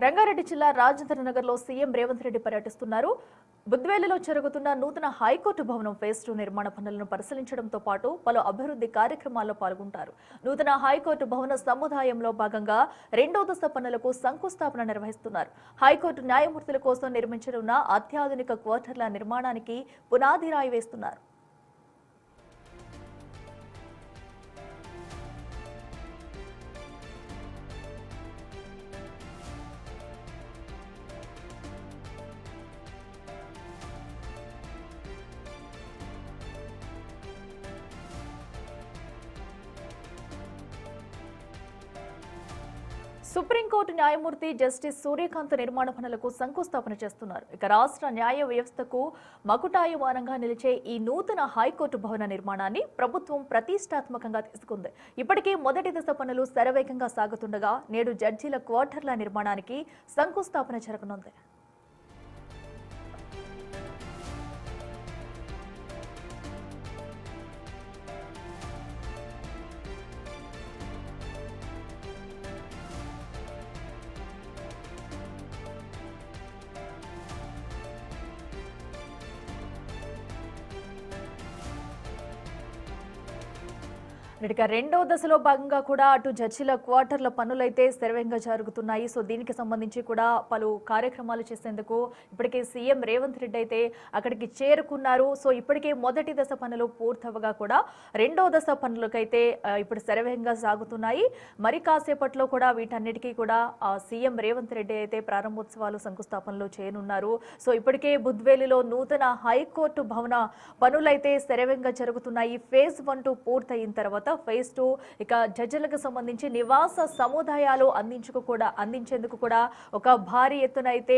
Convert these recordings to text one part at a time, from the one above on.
రంగారెడ్డి జిల్లా రాజేంద్ర నగర్లో సీఎం రేవంత్ రెడ్డి పర్యటిస్తున్నారు. బుద్వేలులో జరుగుతున్న నూతన హైకోర్టు భవనం ఫేజ్ 2 నిర్మాణ పనులను పరిశీలించడంతో పాటు పలు అభివృద్ధి కార్యక్రమాల్లో పాల్గొంటారు. నూతన హైకోర్టు భవన సముదాయంలో భాగంగా రెండో దశ పనులకు శంకుస్థాపన నిర్వహిస్తున్నారు. హైకోర్టు న్యాయమూర్తుల కోసం నిర్మించనున్న అత్యాధునిక క్వార్టర్ల నిర్మాణానికి పునాది రాయి వేస్తున్నారు. సుప్రీంకోర్టు న్యాయమూర్తి జస్టిస్ సూర్యకాంత్ నిర్మాణ పనులకు శంకుస్థాపన చేస్తున్నారు. ఇక రాష్ట్ర న్యాయ వ్యవస్థకు మకుటాయమానంగా నిలిచే ఈ నూతన హైకోర్టు భవన నిర్మాణాన్ని ప్రభుత్వం ప్రతిష్టాత్మకంగా తీసుకుంది. ఇప్పటికే మొదటి దశ పనులు శరవేగంగా సాగుతుండగా నేడు జడ్జీల క్వార్టర్ల నిర్మాణానికి శంకుస్థాపన జరగనుంది. ఇక రెండో దశలో భాగంగా కూడా అటు జడ్జీల క్వార్టర్ల పనులైతే శరవేగంగా జరుగుతున్నాయి. సో దీనికి సంబంధించి కూడా పలు కార్యక్రమాలు చేసేందుకు ఇప్పటికే సీఎం రేవంత్ రెడ్డి అయితే అక్కడికి చేరుకున్నారు. సో ఇప్పటికే మొదటి దశ పనులు పూర్తవగా కూడా రెండో దశ పనులకైతే ఇప్పుడు శరవేగంగా సాగుతున్నాయి. మరి కాసేపట్లో కూడా వీటన్నిటికీ కూడా సీఎం రేవంత్ రెడ్డి అయితే ప్రారంభోత్సవాలు శంకుస్థాపనలు చేయనున్నారు. సో ఇప్పటికే బుద్వేలిలో నూతన హైకోర్టు భవన పనులైతే శరవేగంగా జరుగుతున్నాయి. ఫేజ్ 1 పూర్తయిన తర్వాత ఫేజ్ 2 ఇక జడ్జిలకు సంబంధించి నివాస సముదాయాలు అందించేందుకు కూడా ఒక భారీ ఎత్తున అయితే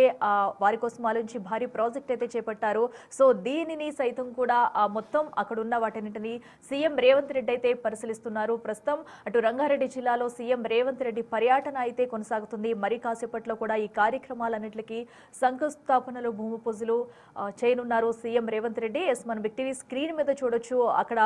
వారి కోసం ఆలోచించి భారీ ప్రాజెక్ట్ అయితే చేపట్టారు. సో దీనిని సైతం కూడా మొత్తం అక్కడ ఉన్న వాటన్నిటిని సీఎం రేవంత్ రెడ్డి అయితే పరిశీలిస్తున్నారు. ప్రస్తుతం అటు రంగారెడ్డి జిల్లాలో సీఎం రేవంత్ రెడ్డి పర్యటన అయితే కొనసాగుతుంది. మరి కాసేపట్లో కూడా ఈ కార్యక్రమాలన్నింటికి శంకుస్థాపనలు భూమి పూజలు చేయనున్నారు సీఎం రేవంత్ రెడ్డి. మనం బిగ్ టీవీ స్క్రీన్ మీద చూడొచ్చు. అక్కడ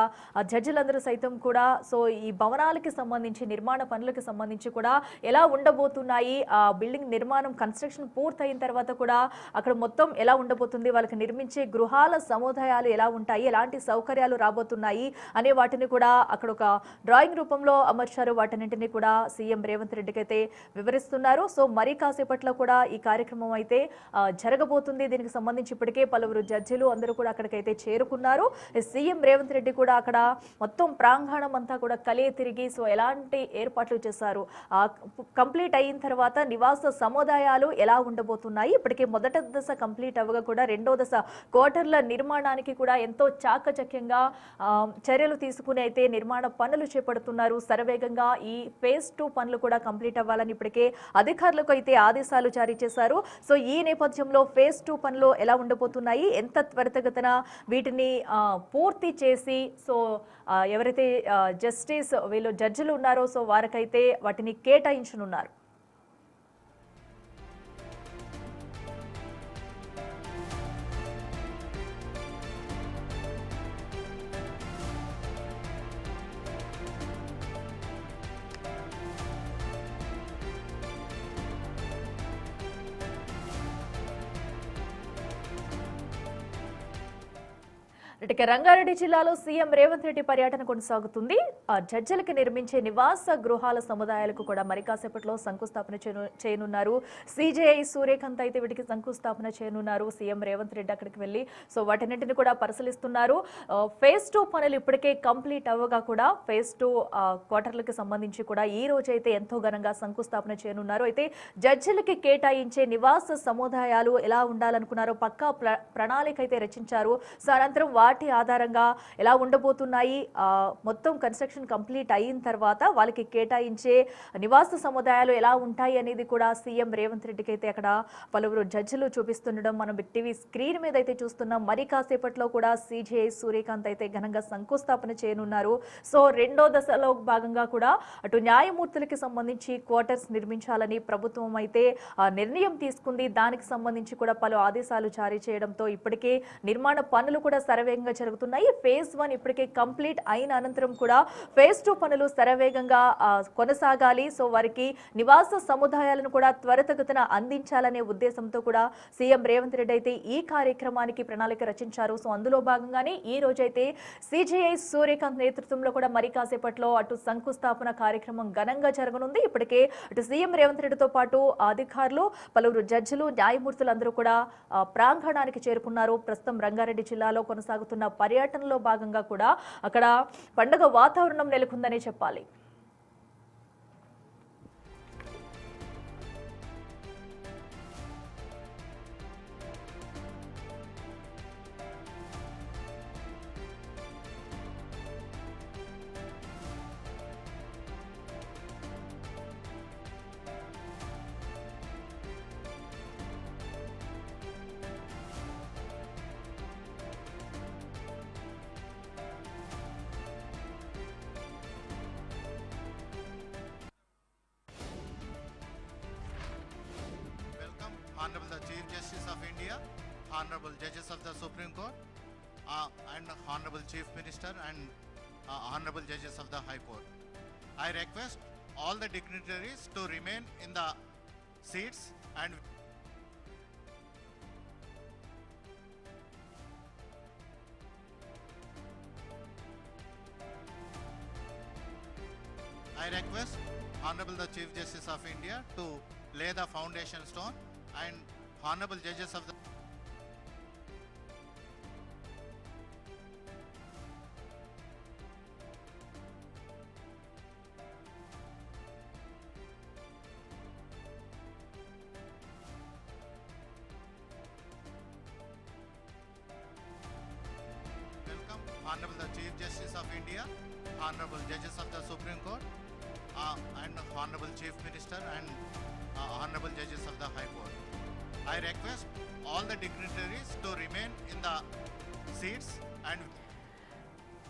జడ్జిలందరూ సైతం కూడా సో ఈ భవనాలకి సంబంధించి నిర్మాణ పనులకు సంబంధించి కూడా ఎలా ఉండబోతున్నాయి, బిల్డింగ్ నిర్మాణం కన్స్ట్రక్షన్ పూర్తయిన తర్వాత కూడా అక్కడ మొత్తం ఎలా ఉండబోతుంది, వాళ్ళకి నిర్మించే గృహాల సముదాయాలు ఎలా ఉంటాయి, ఎలాంటి సౌకర్యాలు రాబోతున్నాయి అనే వాటిని కూడా అక్కడ ఒక డ్రాయింగ్ రూపంలో అమర్చారు. వాటన్నింటినీ కూడా సీఎం రేవంత్ రెడ్డికి అయితే వివరిస్తున్నారు. సో మరి కాసేపట్లో కూడా ఈ కార్యక్రమం అయితే జరగబోతుంది. దీనికి సంబంధించి ఇప్పటికే పలువురు జడ్జిలు అందరూ కూడా అక్కడికైతే చేరుకున్నారు. సీఎం రేవంత్ రెడ్డి కూడా అక్కడ మొత్తం ప్రాంగణం అంతా కూడా కలియ తిరిగి సో ఎలాంటి ఏర్పాట్లు చేశారు, కంప్లీట్ అయిన తర్వాత నివాస సముదాయాలు ఎలా ఉండబోతున్నాయి, ఇప్పటికే మొదటి దశ కంప్లీట్ అవ్వగా కూడా రెండో దశ క్వార్టర్ల నిర్మాణానికి కూడా ఎంతో చాకచక్యంగా చర్యలు తీసుకుని అయితే నిర్మాణ పనులు చేపడుతున్నారు. శరవేగంగా ఈ ఫేజ్ 2 పనులు కూడా కంప్లీట్ అవ్వాలని ఇప్పటికే అధికారులకు అయితే ఆదేశాలు జారీ చేశారు. సో ఈ నేపథ్యంలో ఫేజ్ 2 పనులు ఎలా ఉండబోతున్నాయి, ఎంత త్వరితగతిన వీటిని పూర్తి చేసి సో ఎవరైతే జస్టిస్ వీళ్ళు జడ్జిలు ఉన్నారో సో వారికైతే వాటిని కేటాయించనున్నారు. ఇక రంగారెడ్డి జిల్లాలో సీఎం రేవంత్ రెడ్డి పర్యటన కొనసాగుతుంది. జడ్జిలకు నిర్మించే నివాస గృహాల సముదాయాలకు కూడా మరి కాసేపట్లో శంకుస్థాపన చేయనున్నారు. సిజేఐ సూర్యకాంత్ అయితే వీటికి శంకుస్థాపన చేయనున్నారు. సీఎం రేవంత్ రెడ్డి అక్కడికి వెళ్ళి సో వాటన్నింటిని కూడా పరిశీలిస్తున్నారు. ఫేజ్ 2 పనులు ఇప్పటికే కంప్లీట్ అవ్వగా కూడా ఫేజ్ 2 క్వార్టర్లకు సంబంధించి కూడా ఈ రోజు అయితే ఎంతో ఘనంగా శంకుస్థాపన చేయనున్నారు. అయితే జడ్జిలకి కేటాయించే నివాస సముదాయాలు ఎలా ఉండాలనుకున్నారో పక్కా ప్రణాళిక అయితే రచించారు. సో అనంతరం వాటి ఆధారంగా ఎలా ఉండబోతున్నాయి, మొత్తం కన్స్ట్రక్షన్ కంప్లీట్ అయిన తర్వాత వాళ్ళకి కేటాయించే నివాస సముదాయాలు ఎలా ఉంటాయి అనేది కూడా సీఎం రేవంత్ రెడ్డికి అయితే అక్కడ పలువురు జడ్జిలు చూపిస్తుండడం మనం బిగ్ టీవీ స్క్రీన్ మీద అయితే చూస్తున్నాం. మరి కాసేపట్లో కూడా సిజేఐ సూర్యకాంత్ అయితే ఘనంగా శంకుస్థాపన చేయనున్నారు. సో రెండో దశలో భాగంగా కూడా అటు న్యాయమూర్తులకి సంబంధించి క్వార్టర్స్ నిర్మించాలని ప్రభుత్వం అయితే నిర్ణయం తీసుకుంది. దానికి సంబంధించి కూడా పలు ఆదేశాలు జారీ చేయడంతో ఇప్పటికే నిర్మాణ పనులు కూడా శరవేగంగా శరవేగంగా జరుగుతున్నాయి. ఫేజ్ 1 ఇప్పటికే కంప్లీట్ అయిన అనంతరం కూడా ఫేజ్ 2 పనులు శరవేగంగా కొనసాగాలి. సో వారికి నివాస సముదాయాలను కూడా త్వరితగతిన అందించాలనే ఉద్దేశంతో కూడా సీఎం రేవంత్ రెడ్డి అయితే ఈ కార్యక్రమానికి ప్రణాళిక రచించారు. సో అందులో భాగంగానే ఈ రోజైతే సిజేఐ సూర్యకాంత్ నేతృత్వంలో కూడా మరి కాసేపట్లో అటు శంకుస్థాపన కార్యక్రమం ఘనంగా జరగనుంది. ఇప్పటికే అటు సీఎం రేవంత్ రెడ్డితో పాటు అధికారులు, పలువురు జడ్జిలు, న్యాయమూర్తులు అందరూ కూడా ప్రాంగణానికి చేరుకున్నారు. ప్రస్తుతం రంగారెడ్డి జిల్లాలో కొనసాగుతున్న పర్యటనలో భాగంగా కూడా అక్కడ పండుగ వాతావరణం నెలకొందనే చెప్పాలి. Honorable the Chief Justice of India, Honorable Judges of the Supreme Court, and Honorable Chief Minister and Honorable Judges of the High Court. I request all the dignitaries to remain in the seats and I request Honorable the Chief Justice of India to lay the foundation stone and Honorable Judges of the welcome Honorable the Chief Justice of India, Honorable Judges of the Supreme Court, and Honorable Chief Minister and Honorable Judges of the High Court. I request all the dignitaries to remain in the seats and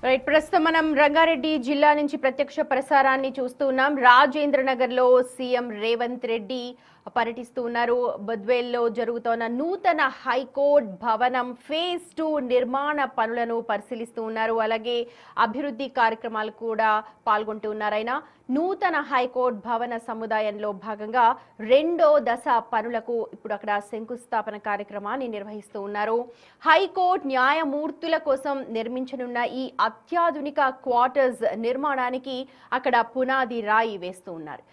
right, ప్రస్తుతం మనం రంగారెడ్డి జిల్లా నుంచి ప్రత్యక్ష ప్రసారాన్ని చూస్తున్నాం. రాజేంద్ర నగర్లో CM Revanth Reddy పర్యటిస్తూ ఉన్నారు. బద్వేల్లో జరుగుతున్న నూతన హైకోర్టు భవనం ఫేజ్ 2 నిర్మాణ పనులను పరిశీలిస్తూ ఉన్నారు. అలాగే అభివృద్ధి కార్యక్రమాలు కూడా పాల్గొంటూ ఉన్నారు. ఆయన నూతన హైకోర్టు భవన సముదాయంలో భాగంగా 2వ దశ పనులకు ఇప్పుడు అక్కడ శంకుస్థాపన కార్యక్రమాన్ని నిర్వహిస్తూ ఉన్నారు. హైకోర్టు న్యాయమూర్తుల కోసం నిర్మించనున్న ఈ అత్యాధునిక క్వార్టర్స్ నిర్మాణానికి అక్కడ పునాది రాయి వేస్తూ ఉన్నారు.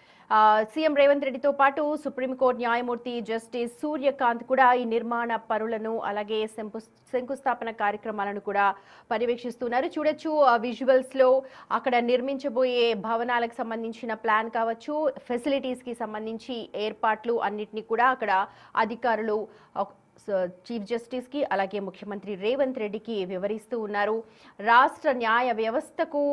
సీఎం రేవంత్ రెడ్డితో పాటు సుప్రీంకోర్టు న్యాయమూర్తి జస్టిస్ సూర్యకాంత్ కూడా ఈ నిర్మాణ పనులను అలాగే శంకుస్థాపన కార్యక్రమాలను కూడా పర్యవేక్షిస్తున్నారు. చూడొచ్చు విజువల్స్ లో అక్కడ నిర్మించబోయే భవనాలకు సంబంధించిన ప్లాన్ కావచ్చు, ఫెసిలిటీస్ కి సంబంధించి ఏర్పాట్లు అన్నిటినీ కూడా అక్కడ అధికారులు చీఫ్ జస్టిస్ కి అలాగే ముఖ్యమంత్రి రేవంత్ రెడ్డికి వివరిస్తూ ఉన్నారు. రాష్ట్ర న్యాయ వ్యవస్థకు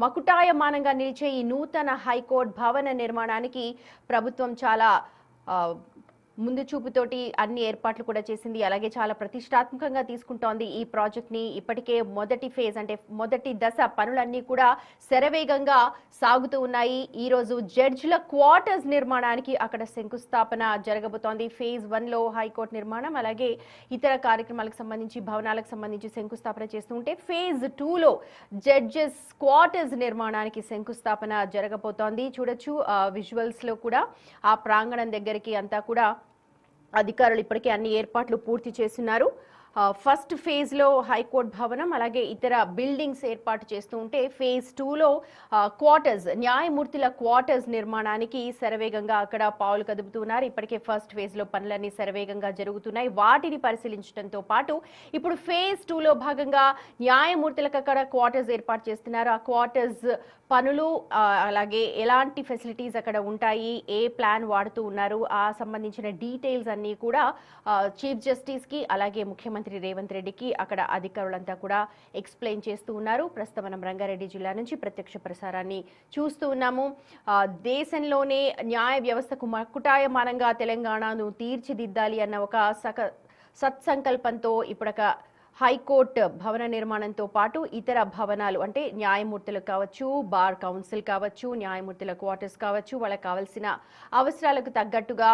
మకుటాయమానంగా నిలిచే ఈ నూతన హైకోర్టు భవన నిర్మాణానికి ప్రభుత్వం చాలా ముందు చూపుతోటి అన్ని ఏర్పాట్లు కూడా చేసింది. అలాగే చాలా ప్రతిష్టాత్మకంగా తీసుకుంటోంది ఈ ప్రాజెక్ట్ ని. ఇప్పటికే మొదటి ఫేజ్ అంటే మొదటి దశ పనులన్నీ కూడా శరవేగంగా సాగుతూ ఉన్నాయి. ఈ రోజు జడ్జిల క్వార్టర్స్ నిర్మాణానికి అక్కడ శంకుస్థాపన జరగబోతోంది. ఫేజ్ 1లో హైకోర్టు నిర్మాణం అలాగే ఇతర కార్యక్రమాలకు సంబంధించి భవనాలకు సంబంధించి శంకుస్థాపన చేస్తుంటే ఫేజ్ 2లో జడ్జెస్ క్వార్టర్స్ నిర్మాణానికి శంకుస్థాపన జరగబోతోంది. చూడొచ్చు విజువల్స్ లో కూడా ఆ ప్రాంగణం దగ్గరికి అంతా కూడా అధికారులు ఇప్పటికే అన్ని ఏర్పాట్లు పూర్తి చేస్తున్నారు. ఫస్ట్ ఫేజ్లో హైకోర్టు భవనం అలాగే ఇతర బిల్డింగ్స్ ఏర్పాటు చేస్తూ ఉంటే ఫేజ్ 2లో క్వార్టర్స్ న్యాయమూర్తుల క్వార్టర్స్ నిర్మాణానికి శరవేగంగా అక్కడ పావులు కదుపుతున్నారు. ఇప్పటికే ఫస్ట్ ఫేజ్లో పనులన్నీ శరవేగంగా జరుగుతున్నాయి. వాటిని పరిశీలించడంతో పాటు ఇప్పుడు ఫేజ్ 2లో భాగంగా న్యాయమూర్తులకు అక్కడ క్వార్టర్స్ ఏర్పాటు చేస్తున్నారు. ఆ క్వార్టర్స్ పనులు అలాగే ఎలాంటి ఫెసిలిటీస్ అక్కడ ఉంటాయి, ఏ ప్లాన్ వాడుతూ ఉన్నారు, ఆ సంబంధించిన డీటెయిల్స్ అన్నీ కూడా చీఫ్ జస్టిస్ కి అలాగే ముఖ్యమంత్రి రేవంత్ రెడ్డికి అక్కడ అధికారులంతా కూడా ఎక్స్ప్లెయిన్ చేస్తూ ఉన్నారు. ప్రస్తుతం మనం రంగారెడ్డి జిల్లా నుంచి ప్రత్యక్ష ప్రసారాన్ని చూస్తూ ఉన్నాము. దేశంలోనే న్యాయ వ్యవస్థకు మకుటాయమానంగా తెలంగాణను తీర్చిదిద్దాలి అన్న ఒక సత్సంకల్పంతో ఇప్పుడొక హైకోర్టు భవన నిర్మాణంతో పాటు ఇతర భవనాలు అంటే న్యాయమూర్తులు కావచ్చు, బార్ కౌన్సిల్ కావచ్చు, న్యాయమూర్తుల క్వార్టర్స్ కావచ్చు, వాళ్ళకి కావాల్సిన అవసరాలకు తగ్గట్టుగా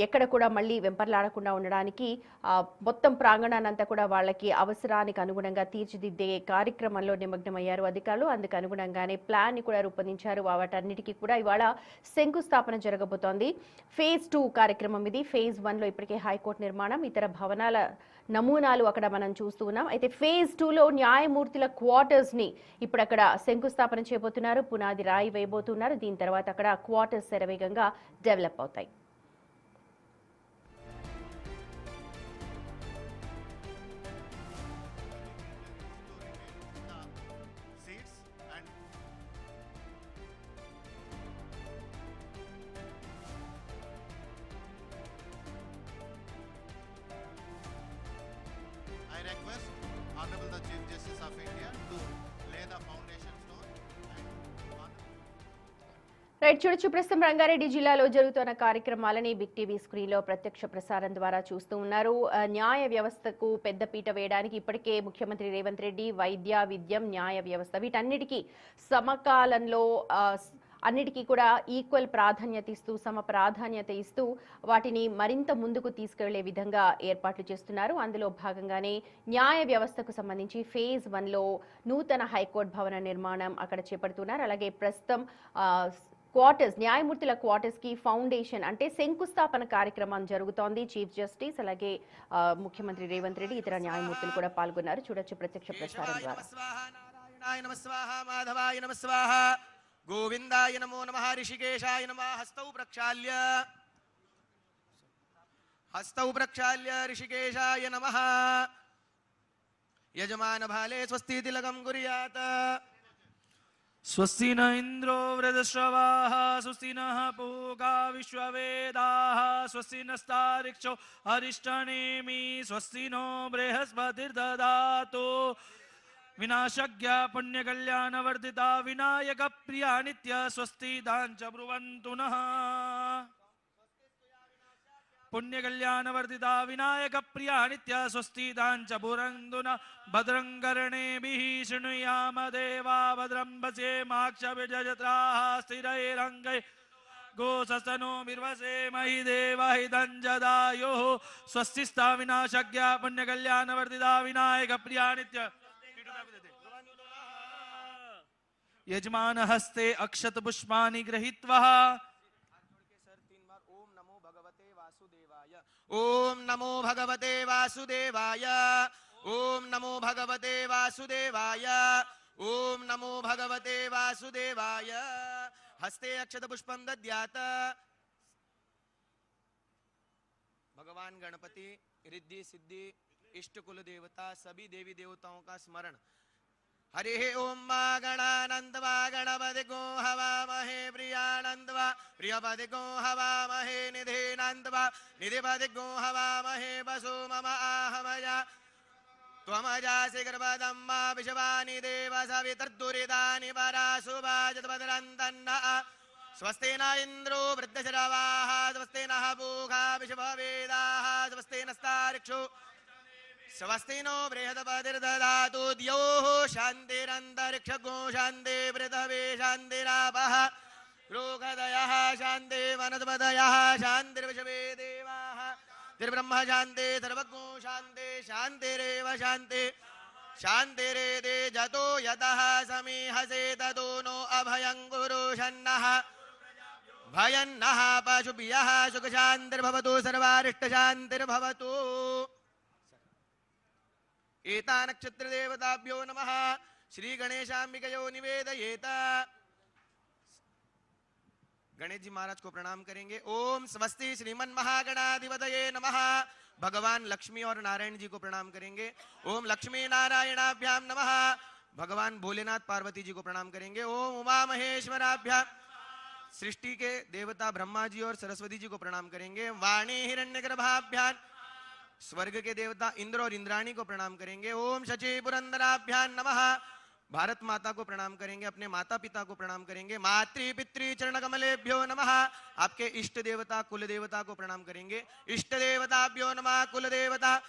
ఎక్కడ కూడా మళ్ళీ వెంపర్లాడకుండా ఉండడానికి మొత్తం ప్రాంగణాన్ని అంతా కూడా వాళ్ళకి అవసరానికి అనుగుణంగా తీర్చిదిద్దే కార్యక్రమంలో నిమగ్నమయ్యారు అధికారులు. అందుకు అనుగుణంగానే ప్లాన్ ని కూడా రూపొందించారు. వాటన్నిటికీ కూడా ఇవాళ శంకుస్థాపన జరగబోతోంది. ఫేజ్ 2 కార్యక్రమం ఇది. ఫేజ్ 1 లో ఇప్పటికే హైకోర్టు నిర్మాణం, ఇతర భవనాల నమూనాలు అక్కడ మనం చూస్తూ ఉన్నాం. అయితే ఫేజ్ 2లో న్యాయమూర్తుల క్వార్టర్స్ ని ఇప్పుడు అక్కడ శంకుస్థాపన చేయబోతున్నారు, పునాది రాయి వేయబోతున్నారు. దీని తర్వాత అక్కడ క్వార్టర్స్ శరవేగంగా డెవలప్ అవుతాయి. seats and I request Honorable the Chief Justice of India to lay the foundation stone and right, చూడొచ్చు ప్రస్తుతం రంగారెడ్డి జిల్లాలో జరుగుతున్న కార్యక్రమాలని బిగ్ టీవీ స్క్రీన్ లో ప్రత్యక్ష ప్రసారం ద్వారా చూస్తూ ఉన్నారు. న్యాయ వ్యవస్థకు పెద్దపీట వేయడానికి ఇప్పటికే ముఖ్యమంత్రి రేవంత్ రెడ్డి వైద్య, విద్యం, న్యాయ వ్యవస్థ వీటన్నిటికీ సమకాలంలో అన్నిటికీ కూడా ఈక్వల్ ప్రాధాన్యత ఇస్తూ, సమ ప్రాధాన్యత ఇస్తూ వాటిని మరింత ముందుకు తీసుకెళ్లే విధంగా ఏర్పాట్లు చేస్తున్నారు. అందులో భాగంగానే న్యాయ వ్యవస్థకు సంబంధించి ఫేజ్ 1లో నూతన హైకోర్టు భవన నిర్మాణం అక్కడ చేపడుతున్నారు. అలాగే ప్రస్తుతం క్వార్టర్స్, న్యాయమూర్తుల క్వార్టర్స్ కి ఫౌండేషన్ అంటే శంకుస్థాపన కార్యక్రమం జరుగుతోంది. చీఫ్ జస్టిస్ అలాగే ముఖ్యమంత్రి రేవంత్ రెడ్డి, ఇతర న్యాయమూర్తులు కూడా పాల్గొన్నారు. చూడొచ్చు ప్రత్యక్ష ప్రసారం ద్వారా. గోవిందాయ నమో నమః ఋషికేశాయ నమః. హస్తౌ ప్రక్షాళ్య ఋషికేశాయ నమః. యజమాన భాలే స్వస్తి తిలకం కుర్యాత్. स्वस्ति न इंद्रो वृधश्रवाः स्वस्ति नः पूगा विश्ववेदाः स्वस्ति नस्तारिक्षो हरिष्ठनेमि स्वस्ति नो बृहस्पतिर्दधातु विनाशज्ञ पुण्यकल्याणवर्धिता विनायक प्रिया नित्य स्वस्ति दाञ्च ब्रुवन्तु नः. पुण्यकल्याणवर्धिता विनायक प्रिया नित्य स्वस्ति दाञ्च ब्रुवन्तु नः. भद्रं कर्णेभिः शृणुयाम देवा भद्रं पश्येमाक्षभिर्यजत्राः स्थिरैरङ्गैः गोसस्तनो बिर्वसेमहि देवहितं जदायुः. स्वस्तिस्ता विनाशज्ञ पुण्यकल्याणवर्धिता विनायक प्रिया नित्य. यजमान हस्ते अक्षत पुष्पाणि गृहीत्वा ओम नमो भगवते वासुदेवाय. ओम नमो भगवते वासुदेवाय. ओम नमो भगवते वासुदेवाय. हस्ते अक्षत पुष्पम दद्यात. भगवान गणपति, रिद्धि सिद्धि, इष्ट कुल देवता, सभी देवी देवताओं का स्मरण. हरि ओम मा गणानंद वा गणपति गो हवामहे प्रियानंद वा प्रियपति गो हवामहे निधिनंद वा निधिपति गो हवामहे वसु मम आहमया त्वमजासि गर्भदम्मा विश्वानि देव सवितर्दुरितानि पराशुभाजतपदरन्तन्नः. स्वस्ति न इन्द्रो वृद्धशरवाः स्वस्ति नः पूषा विश्ववेदाः स्वस्ति नस्तारिक्षो स्वस्ति नो बृहस्पतिर्दधातु. द्यौः शान्तिरन्तरिक्षगो शान्ति पृथिवी शान्तिरापः लोकदयः शान्ति वनस्पतयः शान्तिर्विश्वे देवाः तिर्ब्रह्म शान्ति सर्वगो शान्ति शान्तिरेव शान्ति शान्तिरेदे जतो यतः समीहसे ततो नो अभयं कुरु शन्नः. भयन्नः पशुभ्यः सुखशान्तिर्भवतु सर्वारिष्टशान्तिर्भवतु. एता नक्षत्र देवताभ्यो नमः. श्री गणेशाम्बिकयो निवेदयेत. गणेश जी महाराज को प्रणाम करेंगे. ओम स्वस्ति श्रीमन महागणाधिपतये नमः. भगवान लक्ष्मी और नारायण जी को प्रणाम करेंगे. ओम लक्ष्मी नारायणाभ्याम नमः. भगवान भोलेनाथ पार्वती जी को प्रणाम करेंगे. ओम उमा महेश्वराभ्याम. सृष्टि के देवता ब्रह्मा जी और सरस्वती जी को प्रणाम करेंगे. वाणी हिरण्यगर्भाभ्याम. स्वर्ग के देवता इंद्र और इंद्राणी को प्रणाम करेंगे. ओम शची पुरंदराभ्याम नमः. भारत माता को प्रणाम करेंगे. अपने माता पिता को प्रणाम करेंगे. मातृ पितृ चरण कमलेभ्यो नमः. आपके इष्ट देवता कुल देवता को प्रणाम करेंगे. इष्ट देवताभ्यो नमः. कुल देवता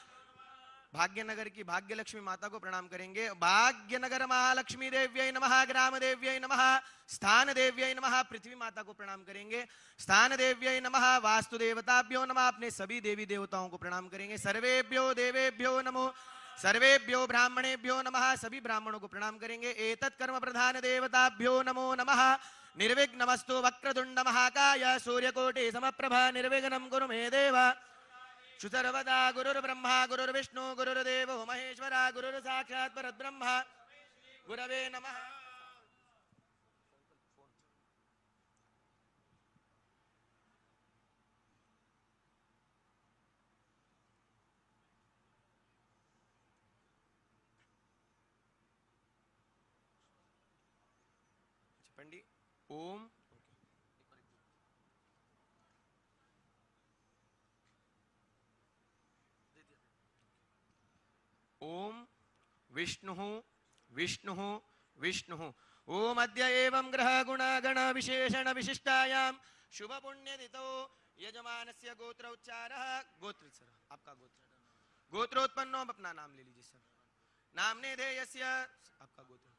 भाग्यनगर की भाग्यलक्ष्मी माता को प्रणाम करेंगे। भाग्यनगर महालक्ष्मी देव्यै नमः, ग्राम देव्यै नमः, स्थान देव्यै नमः, पृथ्वी माता को प्रणाम करेंगे। स्थान देव्यै नमः, वास्तु देवताभ्यो नमः, अपने सभी देवी देवताओं को प्रणाम करेंगे। सर्वेभ्यो देवेभ्यो नमो, सर्वेभ्यो ब्राह्मणेभ्यो नमः, सभी ब्राह्मणों को प्रणाम करेंगे। एतत् कर्म प्रधान देवताभ्यो नमो नमः। निर्विघ्नमस्तु वक्रतुंड महाकाय सूर्यकोटि समप्रभा निर्विघ्नं कुरु मे देव। सर्वदा गुरुर्ब्रह्मा गुरुर्विष्णु गुरुर्देवो महेश्वरा गुरुर्साक्षात् परब्रह्म गुरवे नमः। చెప్పండి ఓం ओम विष्णु विष्णु विष्णु ओम अद्य एवं ग्रह गुण गण विशेषण विशिष्टायां शुभ पुण्यदितो यजमानस्य गोत्र उच्चारः। गोत्र सर आपका गोत्र, गोत्रोत्पन्नो अपना नाम ले लीजिए सर। नामने धेयस्य आपका गोत्र,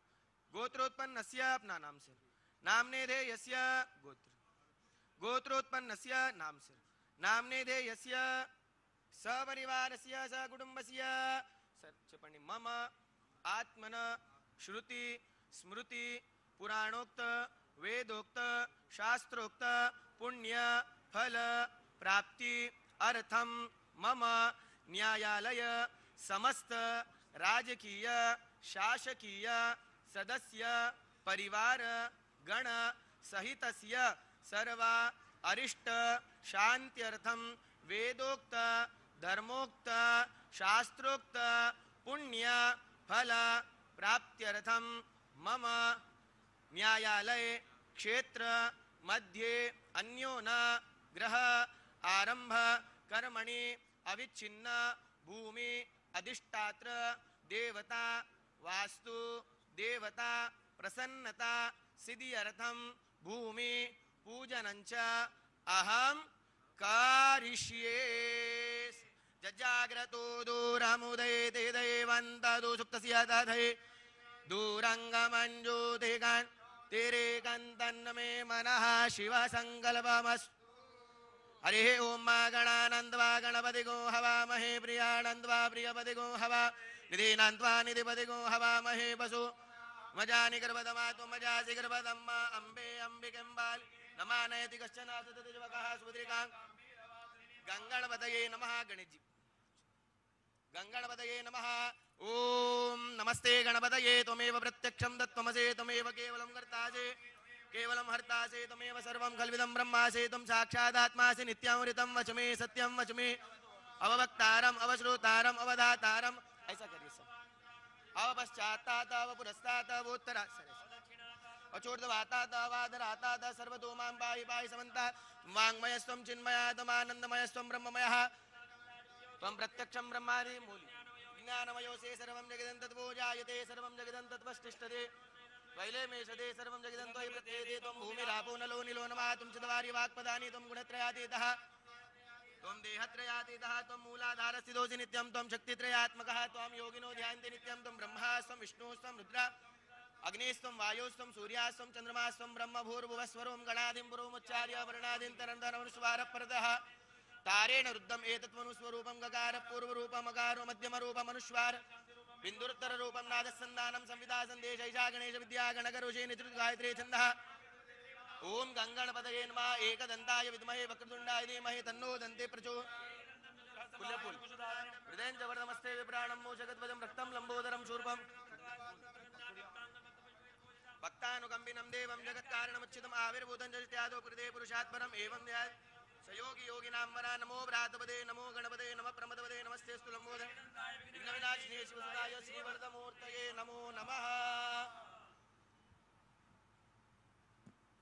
गोत्रोत्पन्नस्य अपना नाम सर। नामने धेयस्य गोत्र, गोत्रोत्पन्नस्य नाम सर। नामने धेयस्य सपरिवारस्य सकुटुम्बस्य చెప్పండి। मम आत्मन श्रुति स्मृति पुराणोक्त वेदोक्त शास्त्रोक्त पुण्य फल प्राप्ति अर्थम मम न्यायालय समस्त राजकीय शासकीय सदस्य परिवार गण सहितस्य सर्व अरिष्ट शांत्यर्थम वेदोक्त धर्मोक्त शास्त्रोक्त पुण्य फल प्राप्त्यर्थम मम न्यायालय क्षेत्र मध्ये अन्योन ग्रह आरंभ कर्मणि अविच्छिन्न भूमि अधिष्ठात्र देवता वास्तु देवता प्रसन्नता सिद्ध्यर्थम भूमि पूजनञ्च अहं कारिष्ये। जजाग्रतो दूरमुदयते दैवन्तदु सुप्तस्य तथे दूरङ्गमञ्जूतिकान् तेरे कन्तन्न मे मनः शिवसङ्कल्पमस्तु। हरिः ओं मा गणानन्द्वा गणपतिगो हवामहे प्रियानन्द्वा प्रियपतिगो हवा निधिनन्द्वा निधिपतिगो हवामहे वसु मजानि गर्भदमा त्वमजासि गर्भदम्मा अम्बे अम्बिकेम्बालि नमानयति कश्चन सततजुवकः सुभद्रिकां। गङ्गणपतये नमः। गणेश जी गङ्गणपतये नमः। ओम नमस्ते गणपतये त्वमेव प्रत्यक्षं दत्त्वमसि त्वमेव केवलं कर्तासि केवलं हर्तासि त्वमेव सर्वं खल्विदं ब्रह्मासि त्वं साक्षादात्मासि नित्यामृतं वचमे सत्यं वचमे अववक्तारम् अवश्रोतारम् अवधातारम्। ऐसा करिए सब। अवपश्चात्तात् अवपुरस्तात् अवोत्तरा अचोर्ध्वातात् अवादरातात् सर्वतो मां पाहि पाहि समन्तात्। वाङ्मयस्त्वं चिन्मयात्मानन्दमयस्त्वं ब्रह्ममयः त्वं प्रत्यक्षं ब्रह्मादि मूलि ज्ञानमयोऽसि सर्वं जगदं तद्भोजायते सर्वं जगदं तद्वष्टिष्ठते वैले मेषते सर्वं जगदं त्वयि प्रत्येते त्वं भूमिरापो नलो निलो नमः त्वं चत्वारि वाक्पदानि त्वं गुणत्रयातीतः त्वं देहत्रयातीतः त्वं मूलाधारस्थितोऽसि नित्यं त्वं शक्तित्रयात्मकः त्वं योगिनो ध्यायन्ति नित्यं त्वं ब्रह्मास्त्वं विष्णुस्त्वं रुद्र अग्निस्त्वं वायुस्त्वं सूर्यास्त्वं चन्द्रमास्त्वं ब्रह्म भूर्भुवस्वरों गणादिं पुरोमुच्चार्य वर्णादिं तरन्तरमनुस्वारः परतः तारेण रुद्धम् एतत्त्वनुस्वरूपं गकार पूर्वरूपम् अकारो मध्यमरूपमनुस्वार बिन्दुत्तररूपं नादसन्धानं संविदा सन्देश ऐषा गणेश विद्या गणकरुषे निधृत गायत्री छन्दः। ओम गङ्गणपतये नमः। एकदन्ताय विद्महे वक्रतुण्डाय धीमहि तन्नो दन्ते प्रचोदयात्। हृदयं च वरदमस्ते विप्राणं मोषगध्वजं रक्तं लम्बोदरं शूर्पम् भक्तानुकम्पिनं देवं जगत्कारणमुच्चितम् आविर्भूतं जगत्यादौ कृते पुरुषात् परम् एवं ध्यात् सयोगी योगिनां वरा। नमो व्रातपदे नमो गणपते नमः प्रमदपदे नमस्तेस्तु लम्बोदर विघ्नविनाशिने शिवसुताय श्रीवरदमूर्तये नमो नमः।